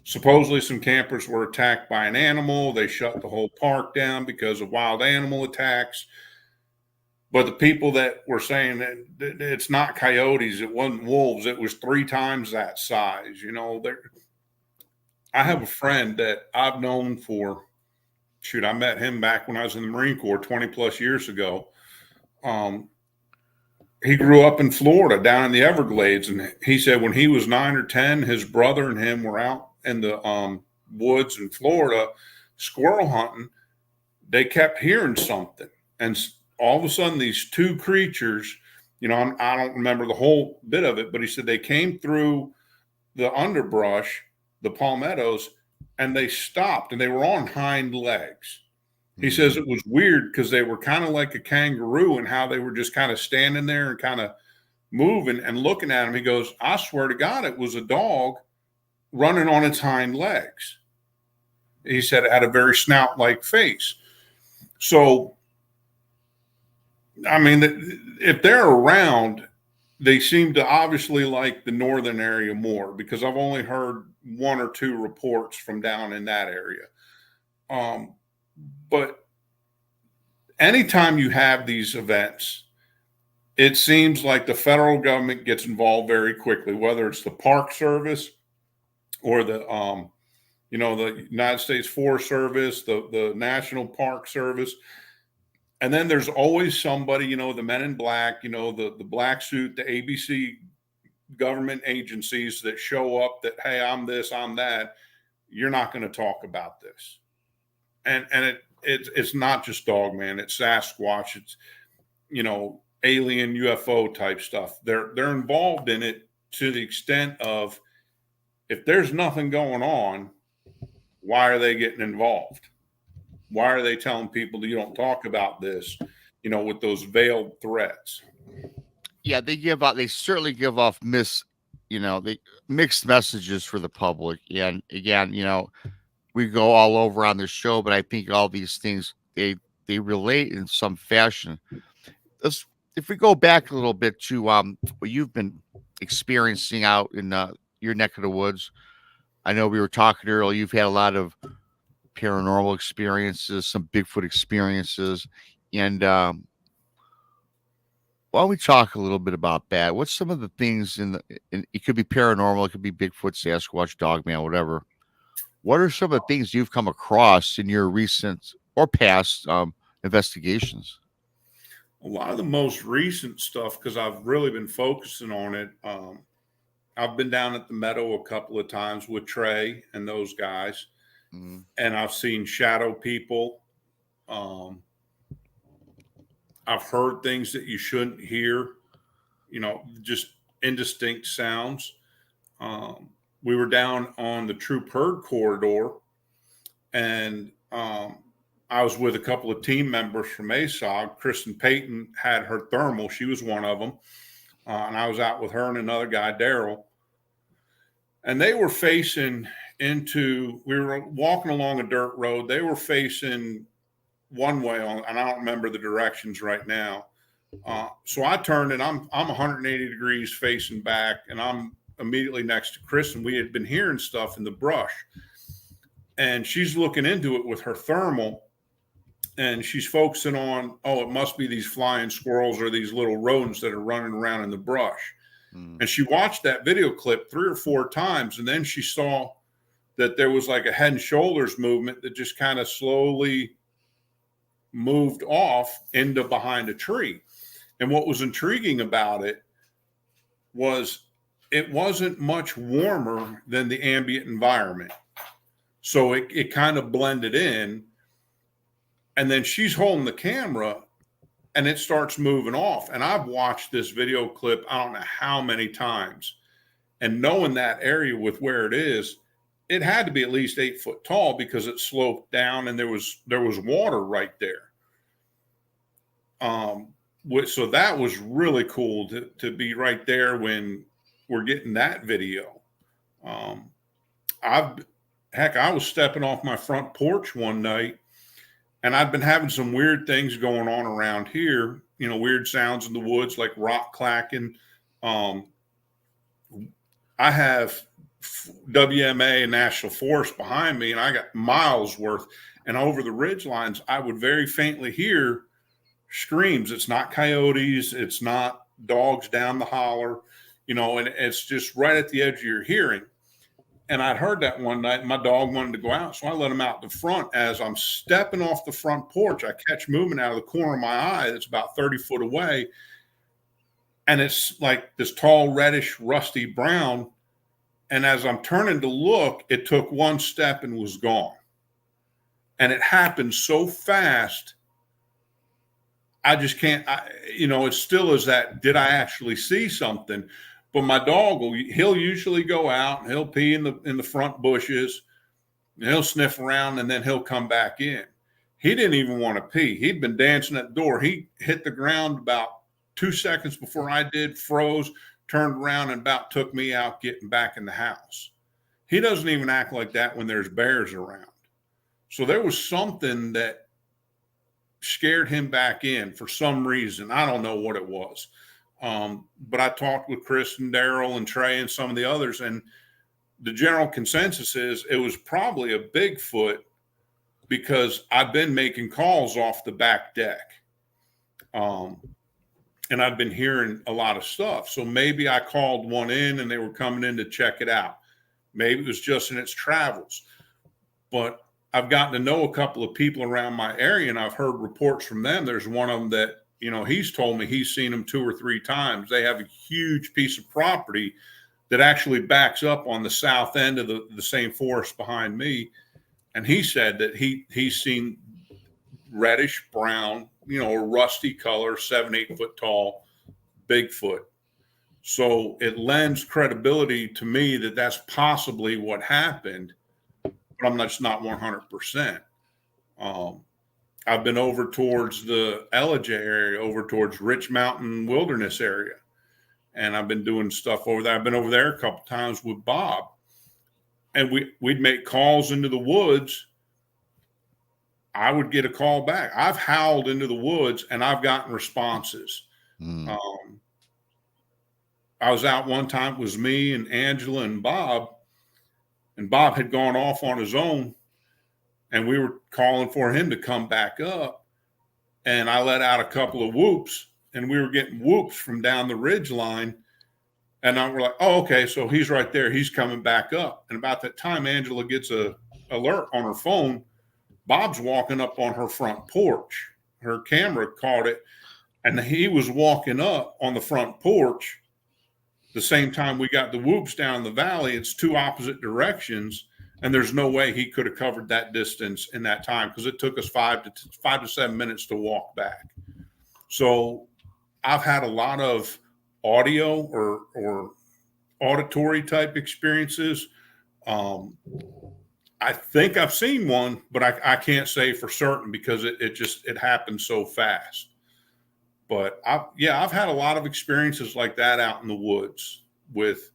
Supposedly some campers were attacked by an animal. They shut the whole park down because of wild animal attacks. But the people that were saying that it's not coyotes, it wasn't wolves, it was 3 times that size. I have a friend that I've known for, I met him back when I was in the Marine Corps 20 plus years ago. He grew up in Florida down in the Everglades. And he said when he was 9 or 10, his brother and him were out in the woods in Florida squirrel hunting. They kept hearing something. And all of a sudden, these 2 creatures I don't remember the whole bit of it, but he said they came through the underbrush, the palmettos, and they stopped, and they were on hind legs. He says it was weird because they were kind of like a kangaroo and how they were just kind of standing there and kind of moving and looking at him. He goes, I swear to God, it was a dog running on its hind legs. He said it had a very snout-like face. So, I mean, if they're around, they seem to obviously like the northern area more, because I've only heard one or two reports from down in that area. But anytime you have these events, it seems like the federal government gets involved very quickly, whether it's the Park Service or the United States Forest Service, the National Park Service. And then there's always somebody, the men in black, the black suit, the ABC government agencies that show up that, hey, I'm this, I'm that. You're not going to talk about this. And it's not just Dogman, it's Sasquatch, it's, alien UFO type stuff. They're involved in it to the extent of, if there's nothing going on, why are they getting involved? Why are they telling people that you don't talk about this, with those veiled threats? Yeah, they certainly give off mixed messages for the public. And again, we go all over on this show, but I think all these things, they relate in some fashion. If we go back a little bit to what you've been experiencing out in your neck of the woods, I know we were talking earlier, you've had a lot of paranormal experiences, some Bigfoot experiences, and why don't we talk a little bit about that? What's some of the things it could be paranormal, it could be Bigfoot, Sasquatch, Dogman, whatever. What are some of the things you've come across in your recent or past investigations? A lot of the most recent stuff, because I've really been focusing on it. I've been down at the Meadow a couple of times with Trey and those guys, and I've seen shadow people. I've heard things that you shouldn't hear, just indistinct sounds. We were down on the Troop Herd corridor, and I was with a couple of team members from ASOG. Kristen Payton had her thermal. She was one of them. And I was out with her and another guy, Daryl. And they were facing we were walking along a dirt road. They were facing one way and I don't remember the directions right now. So I turned, and I'm 180 degrees facing back, and I'm immediately next to Kristen. We had been hearing stuff in the brush, and she's looking into it with her thermal. And she's focusing on, it must be these flying squirrels or these little rodents that are running around in the brush. And she watched that video clip 3 or 4 times. And then she saw that there was like a head and shoulders movement that just kind of slowly moved off into behind a tree. And what was intriguing about it was it wasn't much warmer than the ambient environment. So it kind of blended in. And then she's holding the camera and it starts moving off. And I've watched this video clip, I don't know how many times. And knowing that area with where it is, it had to be at least 8 foot tall because it sloped down and there was water right there. So that was really cool to be right there when we're getting that video. I was stepping off my front porch one night, and I've been having some weird things going on around here, weird sounds in the woods, like rock clacking. I have WMA and National Forest behind me, and I got miles worth. And over the ridge lines, I would very faintly hear screams. It's not coyotes. It's not dogs down the holler, and it's just right at the edge of your hearing. And I'd heard that one night, and my dog wanted to go out. So I let him out the front. As I'm stepping off the front porch, I catch movement out of the corner of my eye that's about 30 foot away. And it's like this tall, reddish, rusty brown. And as I'm turning to look, it took one step and was gone. And it happened so fast. I just can't, it still is that, did I actually see something? But my dog he'll usually go out and he'll pee in the front bushes and he'll sniff around and then he'll come back in. He didn't even want to pee. He'd been dancing at the door. He hit the ground about 2 seconds before I did, froze, turned around, and about took me out getting back in the house. He doesn't even act like that when there's bears around. So there was something that scared him back in for some reason. I don't know what it was. But I talked with Chris and Daryl and Trey and some of the others, and the general consensus is it was probably a Bigfoot, because I've been making calls off the back deck. And I've been hearing a lot of stuff. So maybe I called one in and they were coming in to check it out. Maybe it was just in its travels. But I've gotten to know a couple of people around my area, and I've heard reports from them. There's one of them that, he's told me he's seen them 2 or 3 times. They have a huge piece of property that actually backs up on the south end of the same forest behind me. And he said that he's seen reddish brown, a rusty color, 7-8 foot tall Bigfoot. So it lends credibility to me that that's possibly what happened, but I'm just not 100%. I've been over towards the Ellijay area, over towards Rich Mountain Wilderness area, and I've been doing stuff over there. I've been over there a couple times with Bob, and we'd make calls into the woods. I would get a call back. I've howled into the woods and I've gotten responses. I was out one time, it was me and Angela and Bob had gone off on his own, and we were calling for him to come back up. And I let out a couple of whoops, and we were getting whoops from down the ridge line. And we're like, oh, okay, so he's right there. He's coming back up. And about that time, Angela gets a alert on her phone. Bob's walking up on her front porch. Her camera caught it, and he was walking up on the front porch the same time we got the whoops down the valley. It's 2 opposite directions, and there's no way he could have covered that distance in that time, because it took us 5 to 7 minutes to walk back. So I've had a lot of audio or auditory type experiences. I think I've seen one, but I can't say for certain because it happened so fast. But I've had a lot of experiences like that out in the woods with,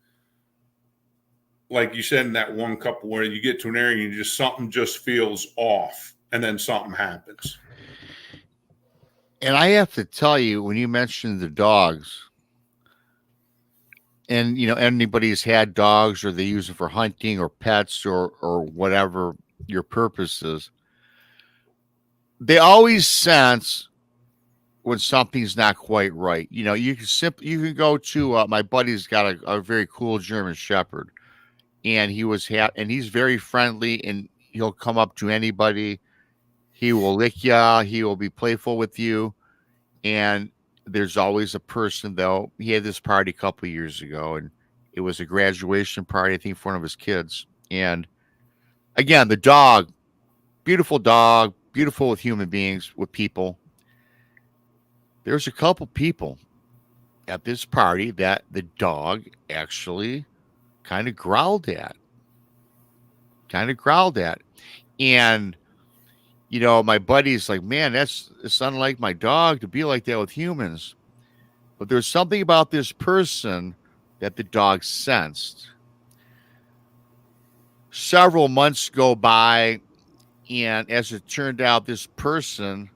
like you said, in that one couple where you get to an area and something just feels off, and then something happens. And I have to tell you, when you mentioned the dogs, and anybody's had dogs or they use them for hunting or pets or whatever your purpose is, they always sense when something's not quite right. You can go to my buddy's got a very cool German Shepherd, and he's very friendly, and he'll come up to anybody. He will lick you. He will be playful with you. And there's always a person, though. He had this party a couple of years ago, and it was a graduation party, I think, for one of his kids. And again, the dog, beautiful with human beings, with people. There's a couple people at this party that the dog actually kind of growled at. And my buddy's like, man, it's unlike my dog to be like that with humans. But there's something about this person that the dog sensed. Several months go by, and as it turned out, this person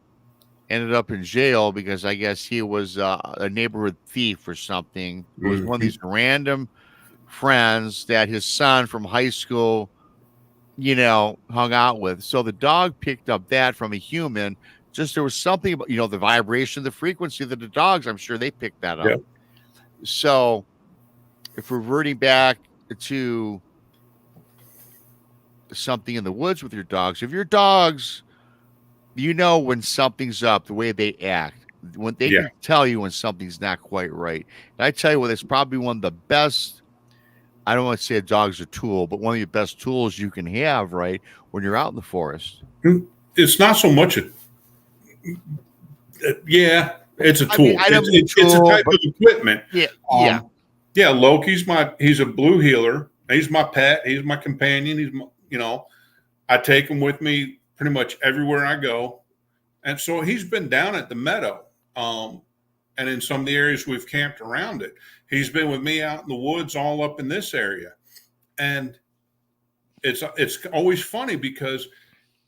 ended up in jail because I guess he was a neighborhood thief or something. It was one of these random friends that his son from high school hung out with. So the dog picked up that from a human. Just there was something about, the vibration, the frequency of the dogs. I'm sure they picked that up. Yep. So if we're reverting back to something in the woods with your dogs, if your dogs, when something's up, the way they act, when they can tell you when something's not quite right. And I tell you what, it's probably one of the best, I don't want to say a dog's a tool, but one of your best tools you can have, right, when you're out in the forest. It's not so much Yeah, it's a I tool. mean, I don't mean It's a tool, type but of equipment. yeah, yeah. Yeah. He's a blue healer. He's my pet. He's my companion. I take him with me pretty much everywhere I go. And so he's been down at the meadow. And in some of the areas we've camped around it. He's been with me out in the woods, all up in this area. And it's always funny because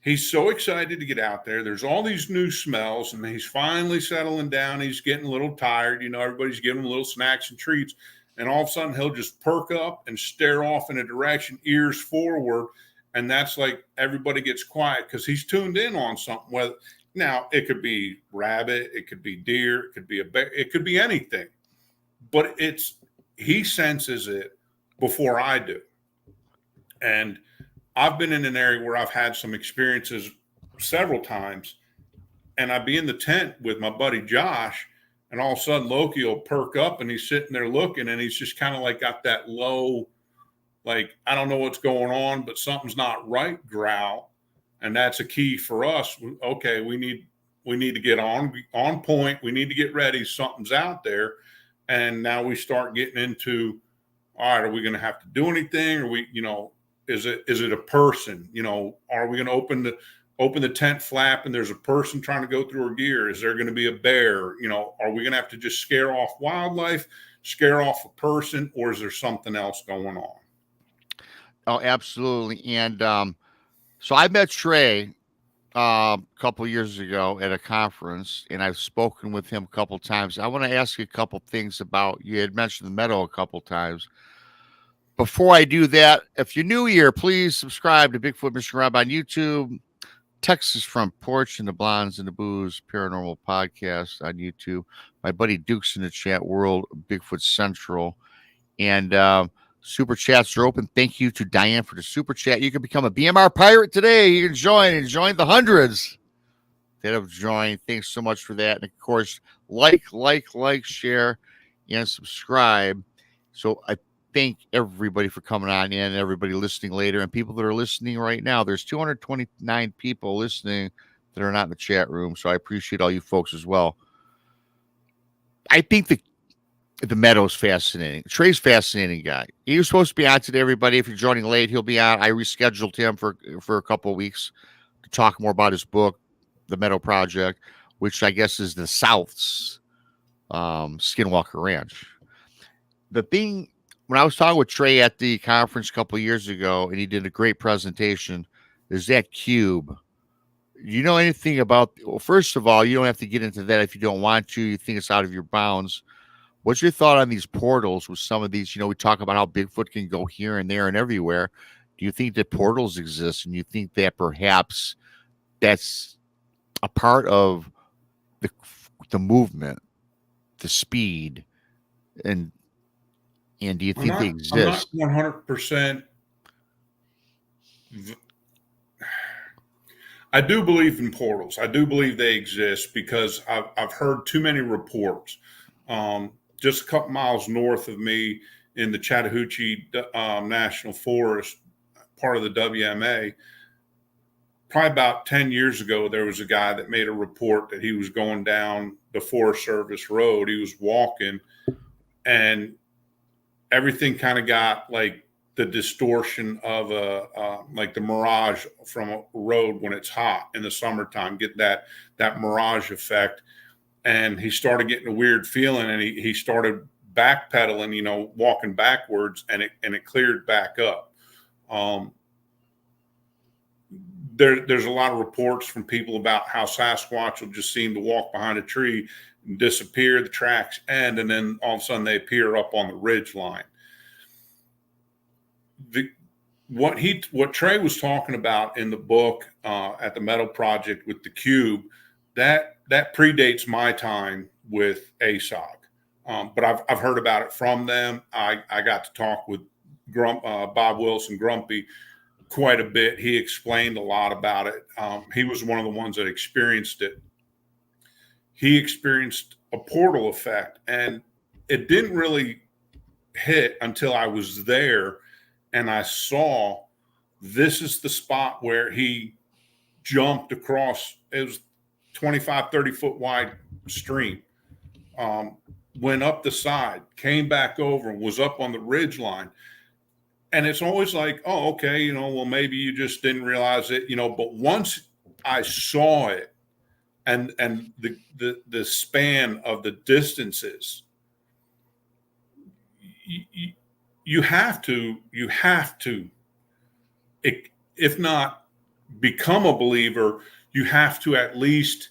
he's so excited to get out there. There's all these new smells, and he's finally settling down. He's getting a little tired. Everybody's giving him little snacks and treats. And all of a sudden, he'll just perk up and stare off in a direction, ears forward. And that's like everybody gets quiet because he's tuned in on something. Now, it could be rabbit, it could be deer, it could be a bear, it could be anything. But he senses it before I do. And I've been in an area where I've had some experiences several times, and I'd be in the tent with my buddy Josh, and all of a sudden Loki will perk up and he's sitting there looking, and he's just kind of like got that low, like, I don't know what's going on, but something's not right growl. And that's a key for us. Okay, we need to get on point. We need to get ready. Something's out there. And now we start getting into, all right, are we going to have to do anything? Is it a person? Are we going to open the tent flap and there's a person trying to go through her gear? Is there going to be a bear? Are we going to have to just scare off wildlife, scare off a person, or is there something else going on? Oh, absolutely. And so I met Trey a couple years ago at a conference, and I've spoken with him a couple times. I want to ask you a couple things about, you had mentioned the meadow a couple times. Before I do that, if you're new here, please subscribe to Bigfoot Mr. Rob on YouTube, Texas Front Porch, and the Blondes and the Booze Paranormal Podcast on YouTube. My buddy Duke's in the chat world, Bigfoot Central. And super chats are open. Thank you to Diane for the super chat. You can become a BMR pirate today. You can join the hundreds that have joined. Thanks so much for that. And of course, like, share, and subscribe. So I thank everybody for coming on in, everybody listening later, and people that are listening right now. There's 229 people listening that are not in the chat room. So I appreciate all you folks as well. I think the meadow's fascinating. Trey's fascinating guy. He was supposed to be on today, everybody. If you're joining late, he'll be on. I rescheduled him for a couple of weeks to talk more about his book, The Meadow Project, which I guess is the South's Skinwalker Ranch. The thing, when I was talking with Trey at the conference a couple of years ago, and he did a great presentation, is that cube. You know anything about, well, first of all, you don't have to get into that if you don't want to. You think it's out of your bounds. What's your thought on these portals with some of these? We talk about how Bigfoot can go here and there and everywhere. Do you think that portals exist? And you think that perhaps that's a part of the movement, the speed, and do you think they exist? I'm not 100%. I do believe in portals. I do believe they exist because I've heard too many reports. Just a couple miles north of me in the Chattahoochee National Forest, part of the WMA, probably about 10 years ago, there was a guy that made a report that he was going down the Forest Service road. He was walking, and everything kind of got like the distortion of like the mirage from a road when it's hot in the summertime, get that mirage effect. And he started getting a weird feeling, and he started backpedaling, walking backwards, and it cleared back up. There's a lot of reports from people about how Sasquatch will just seem to walk behind a tree and disappear, the tracks end, and then all of a sudden they appear up on the ridge line. What Trey was talking about in the book at the Meadow Project with the cube, that predates my time with ASOG. But I've heard about it from them. I got to talk with Bob Wilson Grumpy quite a bit. He explained a lot about it. He was one of the ones that experienced it. He experienced a portal effect, and it didn't really hit until I was there and I saw this is the spot where he jumped across. It was 25, 30 foot wide stream, went up the side, came back over, was up on the ridge line. And it's always like, oh, okay, you know, well, maybe you just didn't realize it, you know, but once I saw it and the span of the distances, you have to, if not become a believer, you have to at least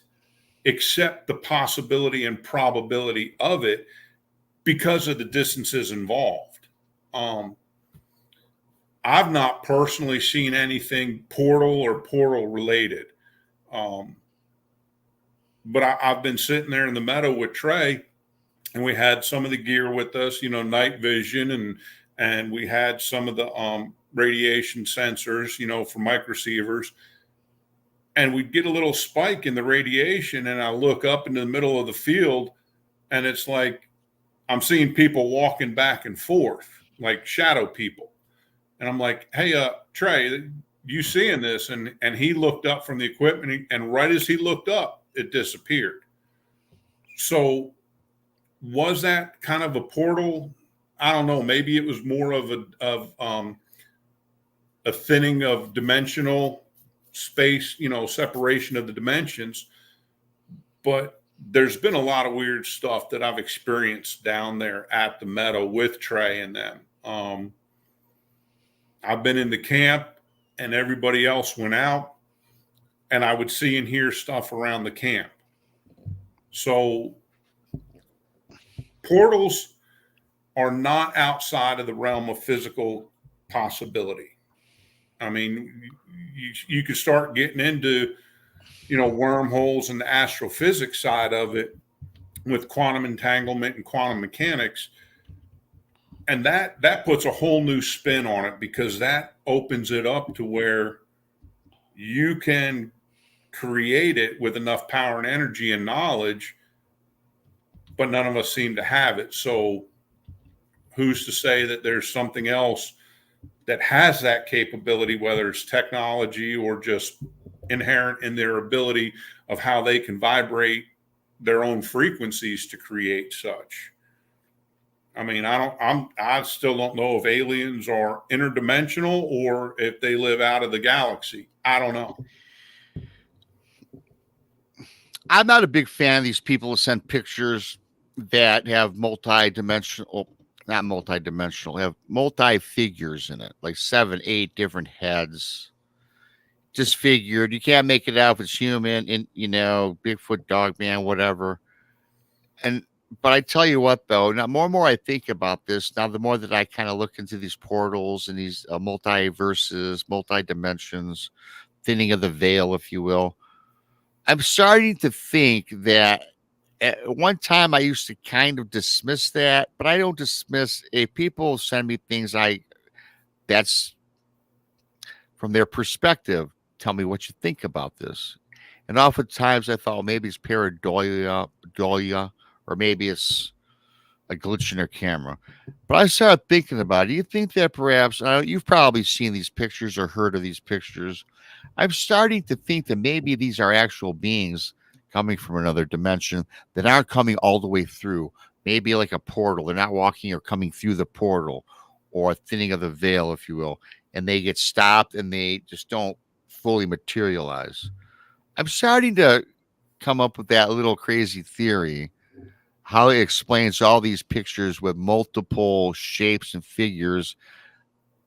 accept the possibility and probability of it because of the distances involved. I've not personally seen anything portal or portal related. But I've been sitting there in the meadow with Trey, and we had some of the gear with us, you know, night vision, and we had some of the radiation sensors, you know, for microsiever's. And we'd get a little spike in the radiation, and I look up into the middle of the field, and it's like I'm seeing people walking back and forth, like shadow people. And I'm like, hey, Trey, you seeing this? And he looked up from the equipment, and right as he looked up, it disappeared. So was that kind of a portal? I don't know. Maybe it was more of a thinning of dimensional space, you know, separation of the dimensions. But there's been a lot of weird stuff that I've experienced down there at the meadow with Trey and them. I've been in the camp and everybody else went out, and I would see and hear stuff around the camp. So portals are not outside of the realm of physical possibility. I mean, you could start getting into, you know, wormholes and the astrophysics side of it with quantum entanglement and quantum mechanics. And that puts a whole new spin on it, because that opens it up to where you can create it with enough power and energy and knowledge, but none of us seem to have it. So who's to say that there's something else that has that capability, whether it's technology or just inherent in their ability of how they can vibrate their own frequencies to create such. I mean, I still don't know if aliens are interdimensional or if they live out of the galaxy. I don't know. I'm not a big fan of these people who send pictures that have multi-dimensional, not multi-dimensional, have multi-figures in it, like 7, 8 different heads. Disfigured. You can't make it out if it's human, and you know, Bigfoot, Dogman, whatever. But I tell you what, though, now more and more I think about this, now the more that I kind of look into these portals and these multiverses, multi-dimensions, thinning of the veil, if you will, I'm starting to think that at one time I used to kind of dismiss that, but I don't dismiss if people send me things that's from their perspective. Tell me what you think about this. And oftentimes I thought, well, maybe it's pareidolia, or maybe it's a glitch in their camera. But I started thinking about it. Do you think that perhaps, you've probably seen these pictures or heard of these pictures. I'm starting to think that maybe these are actual beings coming from another dimension that aren't coming all the way through. Maybe like a portal. They're not walking or coming through the portal, or a thinning of the veil, if you will. And they get stopped and they just don't fully materialize. I'm starting to come up with that little crazy theory, how it explains all these pictures with multiple shapes and figures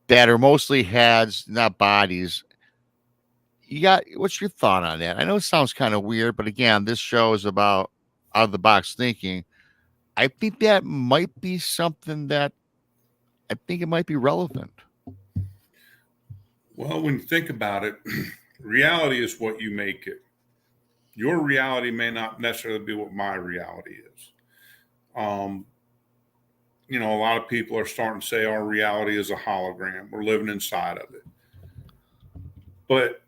that are mostly heads, not bodies. What's your thought on that? I know it sounds kind of weird, but again, this show is about out of the box thinking. I think that might be something that I think it might be relevant. Well, when you think about it, reality is what you make it. Your reality may not necessarily be what my reality is. You know, a lot of people are starting to say our reality is a hologram. We're living inside of it. But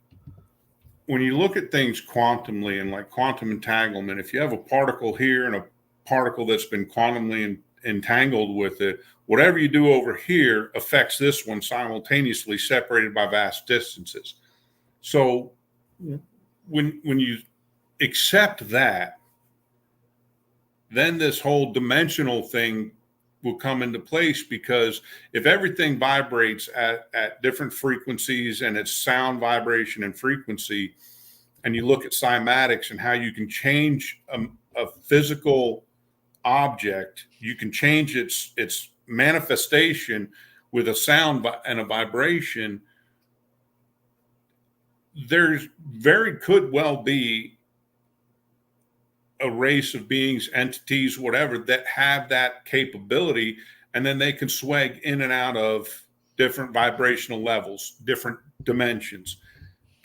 when you look at things quantumly and like quantum entanglement, if you have a particle here and a particle that's been quantumly entangled with it, whatever you do over here affects this one simultaneously, separated by vast distances. So when you accept that, then this whole dimensional thing will come into place, because if everything vibrates at different frequencies and it's sound vibration and frequency, and you look at cymatics and how you can change a physical object, you can change its manifestation with a sound and a vibration. There's very could well be a race of beings, entities, whatever, that have that capability, and then they can swag in and out of different vibrational levels, different dimensions.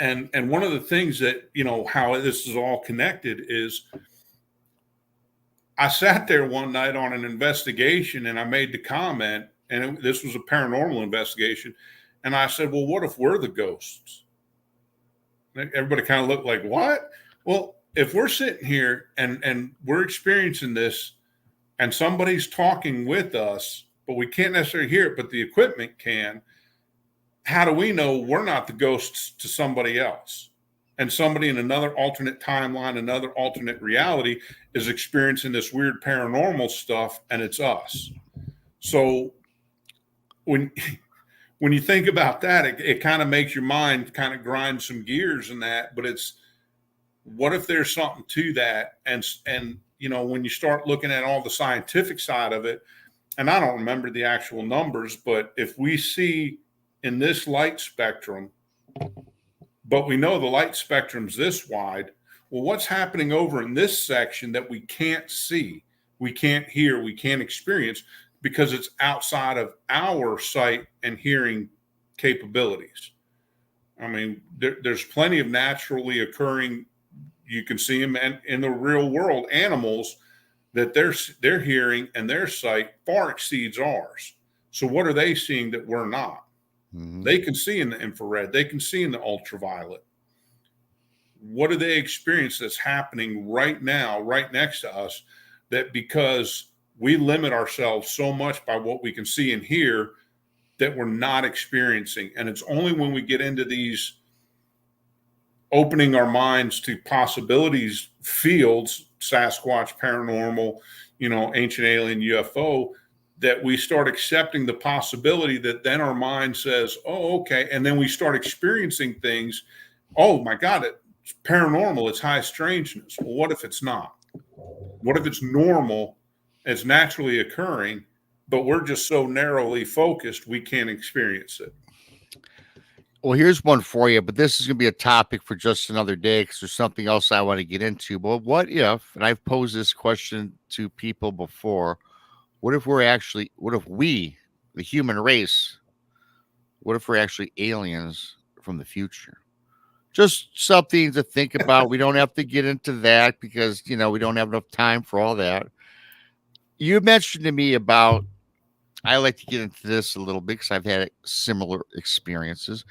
And one of the things that, how this is all connected is, I sat there one night on an investigation and I made the comment, and this was a paranormal investigation, and I said, well, what if we're the ghosts? Everybody kind of looked like, what? Well, if we're sitting here and we're experiencing this, and somebody's talking with us, but we can't necessarily hear it, but the equipment can, how do we know we're not the ghosts to somebody else? And somebody in another alternate timeline, another alternate reality, is experiencing this weird paranormal stuff, and it's us. So when you think about that, it kind of makes your mind kind of grind some gears in that. But it's, what if there's something to that? And when you start looking at all the scientific side of it, and I don't remember the actual numbers, but if we see in this light spectrum, but we know the light spectrum's this wide, well, what's happening over in this section that we can't see, we can't hear, we can't experience, because it's outside of our sight and hearing capabilities? I mean, there's plenty of naturally occurring, you can see them in the real world, animals that their hearing and their sight far exceeds ours. So what are they seeing that we're not? Mm-hmm. They can see in the infrared, they can see in the ultraviolet. What do they experience that's happening right now, right next to us, that because we limit ourselves so much by what we can see and hear, that we're not experiencing? And it's only when we get into these opening our minds to possibilities fields, Sasquatch, paranormal, ancient alien, UFO, that we start accepting the possibility, that then our mind says, oh, okay. And then we start experiencing things. Oh my God, it's paranormal. It's high strangeness. Well, what if it's not? What if it's normal? It's naturally occurring, but we're just so narrowly focused, we can't experience it. Well, here's one for you, but this is going to be a topic for just another day, because there's something else I want to get into. But what if, and I've posed this question to people before, what if we, the human race, what if we're actually aliens from the future? Just something to think about. We don't have to get into that, because, we don't have enough time for all that. You mentioned to me about, I like to get into this a little bit because I've had similar experiences.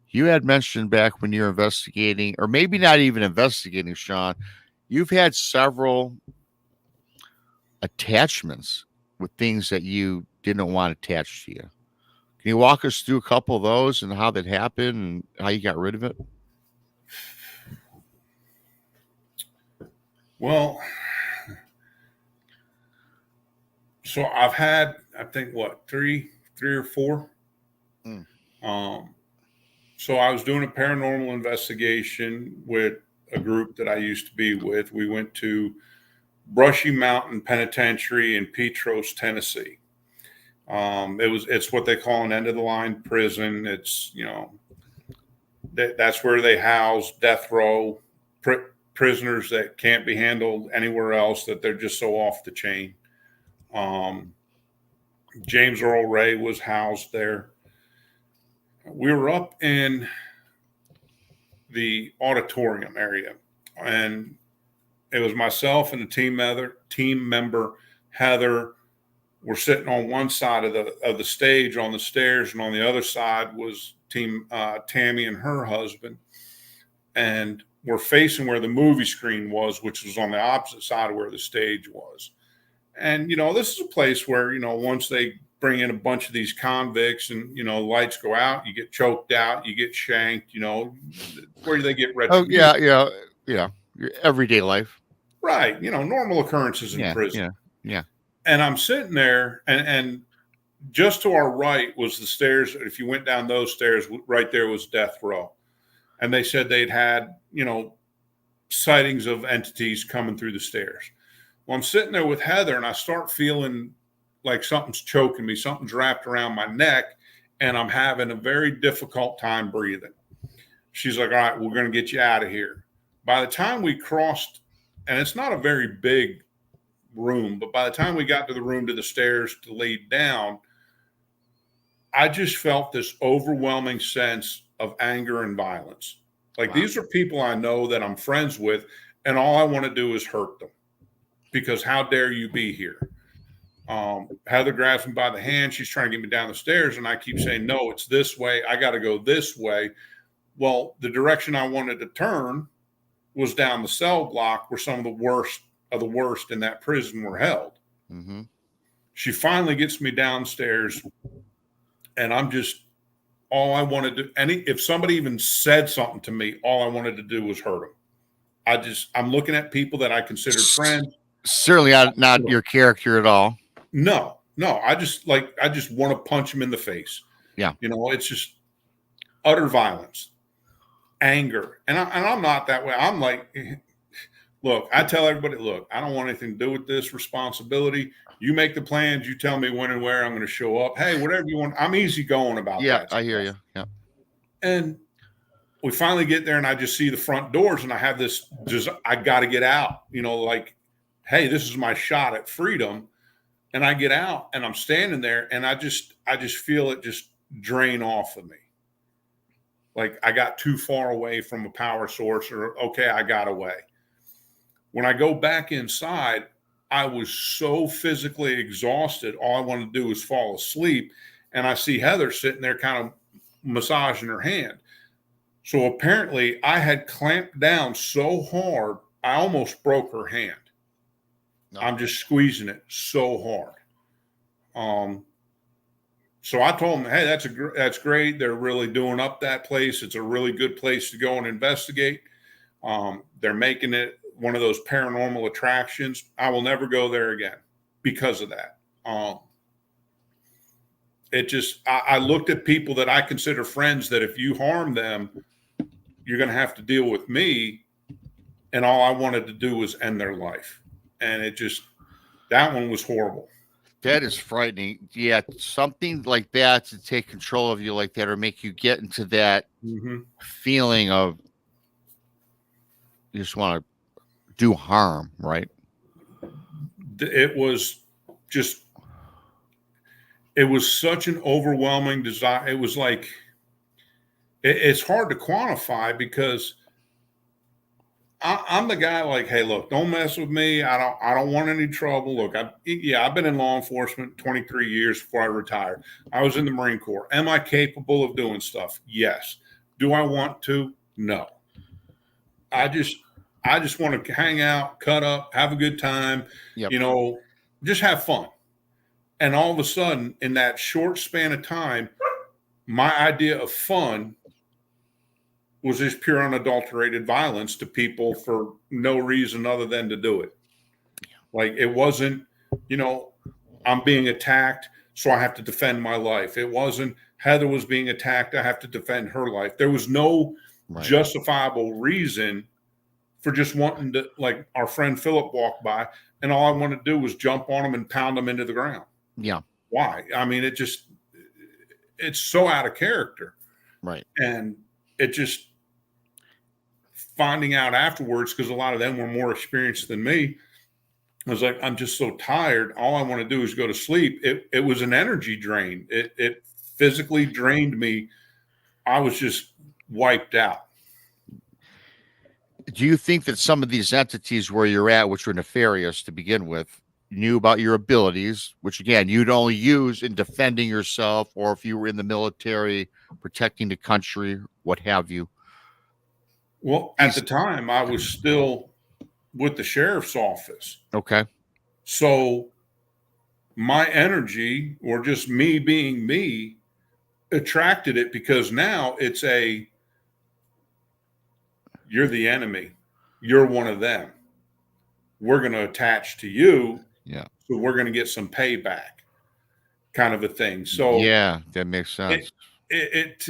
You had mentioned back when you're investigating, or maybe not even investigating, Shawn, you've had several attachments with things that you didn't want attached to you. Can you walk us through a couple of those and how that happened and how you got rid of it? Well, so I've had, I think, three or four. So I was doing a paranormal investigation with a group that I used to be with. We went to Brushy Mountain Penitentiary in Petros, Tennessee. It's what they call an end of the line prison. It's, that's where they house death row prisoners that can't be handled anywhere else, that they're just so off the chain. James Earl Ray was housed there. We were up in the auditorium area, and it was myself and the team member Heather. We're sitting on one side of the stage on the stairs, and on the other side was team Tammy and her husband. And we're facing where the movie screen was, which was on the opposite side of where the stage was. And, this is a place where, once they bring in a bunch of these convicts and, lights go out, you get choked out, you get shanked, where do they get retribution? Oh, yeah. Your everyday life. Right. Normal occurrences in Yeah, prison. yeah, yeah. And I'm sitting there, and just to our right was the stairs. If you went down those stairs, right there was death row. And they said they'd had, sightings of entities coming through the stairs. Well, I'm sitting there with Heather, and I start feeling like something's choking me, something's wrapped around my neck, and I'm having a very difficult time breathing. She's like, all right, we're going to get you out of here. By the time we crossed, and it's not a very big room, but by the time we got to the room to the stairs to lead down, I just felt this overwhelming sense of anger and violence. Like, Wow. these are people I know that I'm friends with, and all I want to do is hurt them, because how dare you be here? Heather grabs me by the hand. She's trying to get me down the stairs, and I keep saying, no, it's this way. I got to go this way. Well, the direction I wanted to turn was down the cell block where some of the worst in that prison were held. Mm-hmm. She finally gets me downstairs, and all I wanted to, if somebody even said something to me, all I wanted to do was hurt them. I'm looking at people that I considered friends. Certainly not your character at all. No, I just want to punch them in the face. Yeah. It's just utter violence, anger. And I'm not that way. I'm like, look, I tell everybody, look, I don't want anything to do with this responsibility. You make the plans. You tell me when and where I'm going to show up. Hey, whatever you want. I'm easy going about that. Yeah, I hear you. Yeah. And we finally get there, and I just see the front doors, and I have this, I got to get out, like, hey, this is my shot at freedom. And I get out, and I'm standing there, and I just feel it just drain off of me. Like I got too far away from a power source, or okay, I got away. When I go back inside, I was so physically exhausted. All I wanted to do was fall asleep. And I see Heather sitting there kind of massaging her hand. So apparently I had clamped down so hard, I almost broke her hand. No. I'm just squeezing it so hard. So I told them, hey, that's great. They're really doing up that place. It's a really good place to go and investigate. They're making it one of those paranormal attractions. I will never go there again because of that. I looked at people that I consider friends, that if you harm them, you're going to have to deal with me. And all I wanted to do was end their life. And that one was horrible. That is frightening. Yeah, something like that to take control of you like that, or make you get into that feeling of you just want to do harm, right? It was such an overwhelming desire. It was like, it's hard to quantify, because I'm the guy like, hey, look, don't mess with me. I don't want any trouble. Look, I've been in law enforcement 23 years before I retired. I was in the Marine Corps. Am I capable of doing stuff? Yes. Do I want to? No. I just want to hang out, cut up, have a good time, just have fun. And all of a sudden, in that short span of time, my idea of fun was just pure unadulterated violence to people for no reason other than to do it. Like, it wasn't, I'm being attacked, so I have to defend my life. It wasn't Heather was being attacked, I have to defend her life. There was no justifiable reason for just wanting to, like our friend Philip walked by, and all I wanted to do was jump on him and pound him into the ground. Yeah. Why? I mean, it's so out of character. Right. And it just, finding out afterwards, because a lot of them were more experienced than me, I was like, I'm just so tired. All I want to do is go to sleep. It was an energy drain. It physically drained me. I was just wiped out. Do you think that some of these entities where you're at, which were nefarious to begin with, knew about your abilities, which again, you'd only use in defending yourself, or if you were in the military, protecting the country, what have you? Well, at the time, I was still with the sheriff's office. Okay. So my energy, or just me being me, attracted it, because now it's you're the enemy. You're one of them. we're going to attach to you. Yeah. So we're going to get some payback, kind of a thing. So yeah, that makes sense. It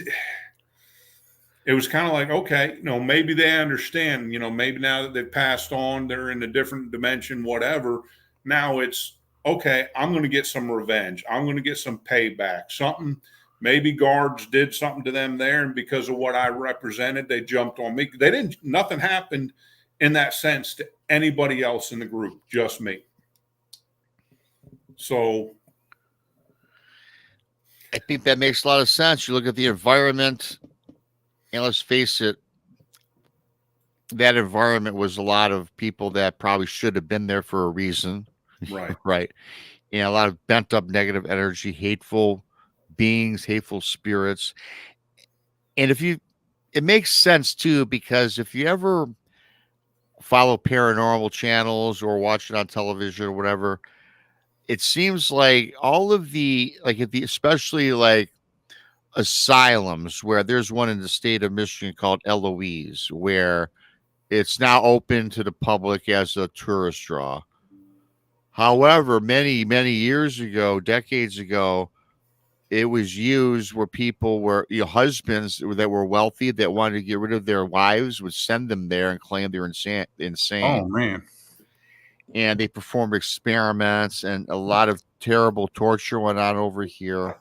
was kind of like, okay, maybe they understand, maybe now that they've passed on, they're in a different dimension, whatever. Now it's, okay, I'm going to get some revenge. I'm going to get some payback. Something, maybe guards did something to them there. And because of what I represented, they jumped on me. Nothing happened in that sense to anybody else in the group, just me. So I think that makes a lot of sense. You look at the environment, and let's face it, that environment was a lot of people that probably should have been there for a reason. Right. Right. And a lot of bent up negative energy, hateful beings, hateful spirits. And it makes sense too, because if you ever follow paranormal channels or watch it on television or whatever, it seems like all of especially like asylums, where there's one in the state of Michigan called Eloise, where it's now open to the public as a tourist draw. However, many, many years ago, decades ago, it was used where people were, husbands that were wealthy that wanted to get rid of their wives would send them there and claim they're insane. Oh, man. And they performed experiments, and a lot of terrible torture went on over here.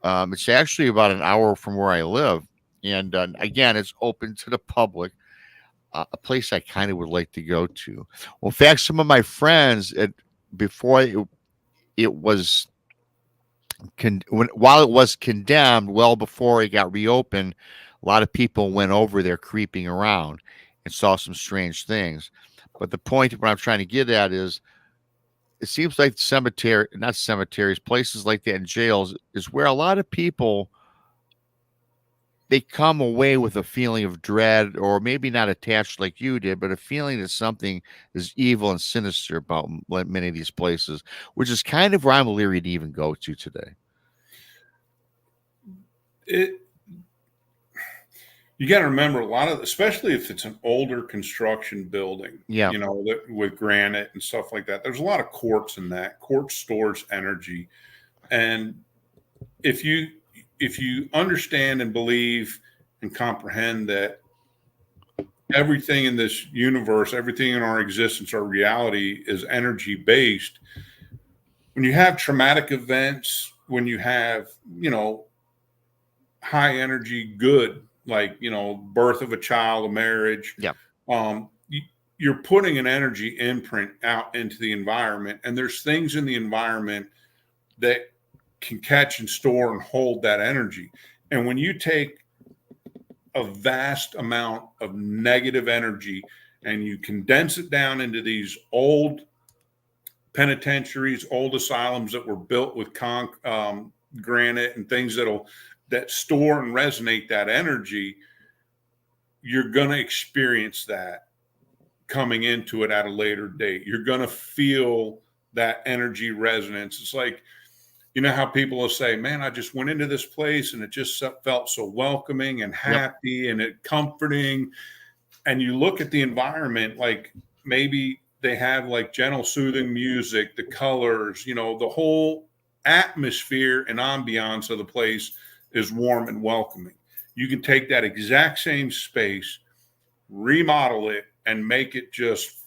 It's actually about an hour from where I live. And again, it's open to the public, a place I kind of would like to go to. Well, in fact, some of my friends, before it was while it was condemned, well before it got reopened, a lot of people went over there creeping around and saw some strange things. But the point of what I'm trying to get at is, it seems like not cemeteries, places like that in jails is where a lot of people, they come away with a feeling of dread, or maybe not attached like you did, but a feeling that something is evil and sinister about many of these places, which is kind of where I'm leery to even go to today. You got to remember, a lot of, especially if it's an older construction building, Yeah. With granite and stuff like that, there's a lot of quartz in that. Quartz stores energy. And if you understand and believe and comprehend that everything in this universe, everything in our existence, our reality is energy based, when you have traumatic events, when you have, high energy good, like, birth of a child, a marriage, Yeah. You're putting an energy imprint out into the environment, and there's things in the environment that can catch and store and hold that energy. And when you take a vast amount of negative energy and you condense it down into these old penitentiaries, old asylums that were built with granite and things that store and resonate that energy, you're going to experience that coming into it at a later date. You're going to feel that energy resonance. It's like, how people will say, man, I just went into this place and it just felt so welcoming and happy and comforting. And you look at the environment, like maybe they have like gentle, soothing music, the colors, the whole atmosphere and ambiance of the place is warm and welcoming. You can take that exact same space, remodel it, and make it just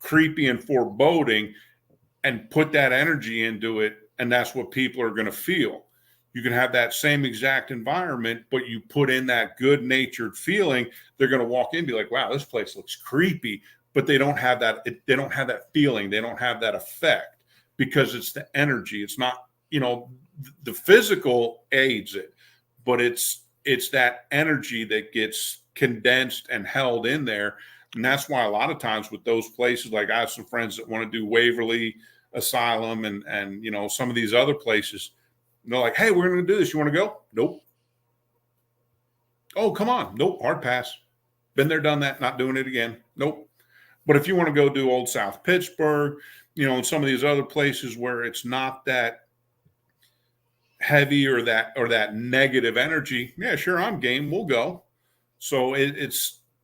creepy and foreboding, and put that energy into it. And that's what people are going to feel. You can have that same exact environment, but you put in that good natured feeling. They're going to walk in and be like, wow, this place looks creepy, but they don't have that. They don't have that feeling. They don't have that effect, because it's the energy. It's not, the physical aids it, but it's that energy that gets condensed and held in there. And that's why a lot of times with those places, like I have some friends that want to do Waverly Asylum and some of these other places, they're like, hey, we're going to do this. You want to go? Nope. Oh, come on. Nope. Hard pass. Been there, done that. Not doing it again. Nope. But if you want to go do Old South Pittsburgh, and some of these other places where it's not that heavy or that negative energy, yeah, sure, I'm game. We'll go. So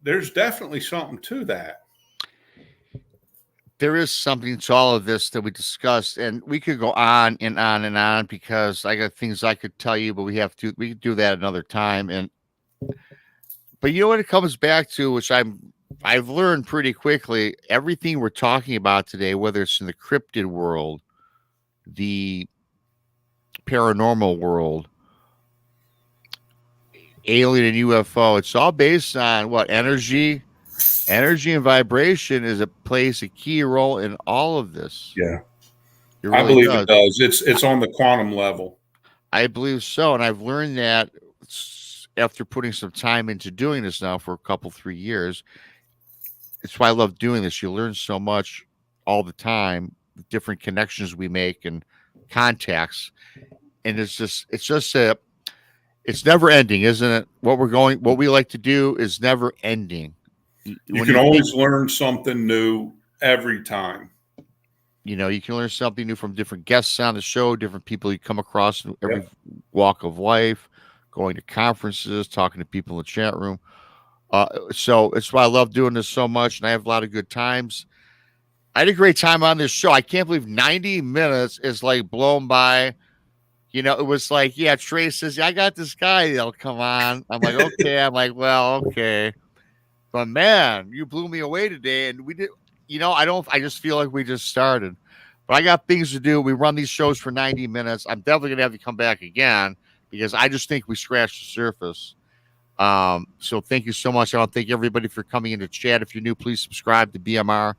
there's definitely something to that. there is something to all of this that we discussed, and we could go on and on and on because I got things I could tell you, but we could do that another time. But you know what it comes back to, which I've learned pretty quickly, everything we're talking about today, whether it's in the cryptid world, the paranormal world, alien and UFO, it's all based on what? Energy and vibration plays a key role in all of this. Yeah. It I really believe does. it does. It's on the quantum level. I believe so, and I've learned that after putting some time into doing this now for a couple 3 years. It's why I love doing this. You learn so much all the time, the different connections we make and contacts, and it's never ending, isn't it? What we like to do is never ending. You can always learn something new every time. You know, you can learn something new from different guests on the show, different people you come across in every walk of life, going to conferences, talking to people in the chat room. So it's why I love doing this so much, and I have a lot of good times. I had a great time on this show. I can't believe 90 minutes is like blown by. You know, it was like, yeah, Trey says, I got this guy that'll come on. I'm like, okay. I'm like, well, okay. But man, you blew me away today. And we did, I just feel like we just started. But I got things to do. We run these shows for 90 minutes. I'm definitely going to have you come back again because I just think we scratched the surface. So thank you so much. I want to thank everybody for coming into chat. If you're new, please subscribe to BMR.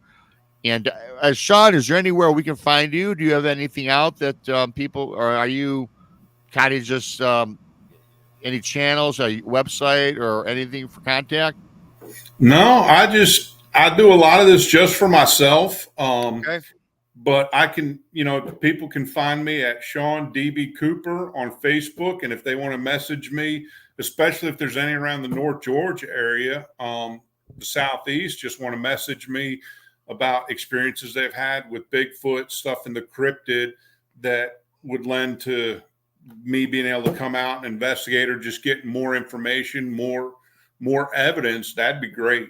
And Shawn, is there anywhere we can find you? Do you have anything out that people, or are you kind of just any channels, a website, or anything for contact? No, I do a lot of this just for myself. Okay. But I can, people can find me at Shawn DB Cooper on Facebook. And if they want to message me, especially if there's any around the North Georgia area, the Southeast, just want to message me about experiences they've had with Bigfoot, stuff in the cryptid that would lend to me being able to come out and investigate or just getting more information, more evidence. That'd be great.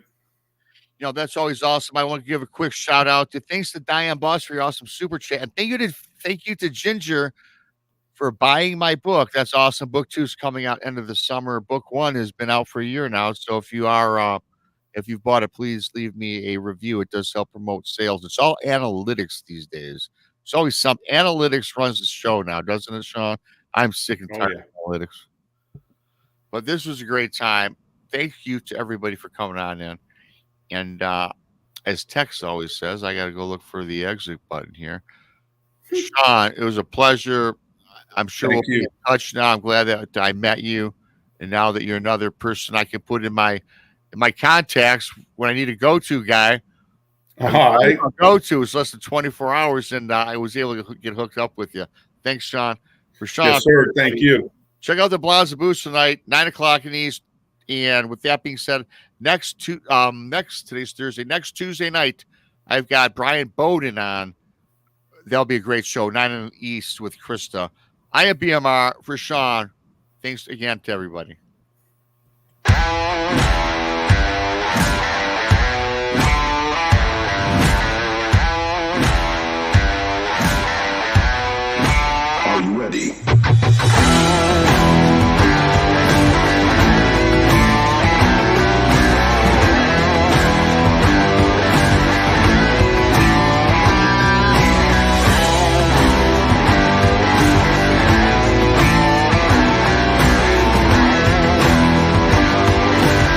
You know, that's always awesome. I want to give a quick shout out to thanks to Diane Boss for your awesome super chat. And thank you to Ginger for buying my book. That's awesome. Book 2 is coming out end of the summer. Book 1 has been out for a year now. So if you've bought it, please leave me a review. It does help promote sales. It's all analytics these days. It's always some analytics runs the show now, doesn't it, Shawn? I'm sick and tired of analytics. But this was a great time. Thank you to everybody for coming on in. And as Tex always says, I got to go look for the exit button here. Shawn, it was a pleasure. I'm sure we'll be in touch now. I'm glad that I met you. And now that you're another person I can put in my contacts when I need a go-to guy. Go-to is less than 24 hours, and I was able to get hooked up with you. Thanks, Shawn. For Shawn. Yes, sir. Thank you. Check out the Blondes Boost tonight, 9:00 in the East. And with that being said, today's Thursday. Next Tuesday night, I've got Brian Bowden on. That'll be a great show, 9 in the East with Krista. I am BMR for Shawn. Thanks again to everybody.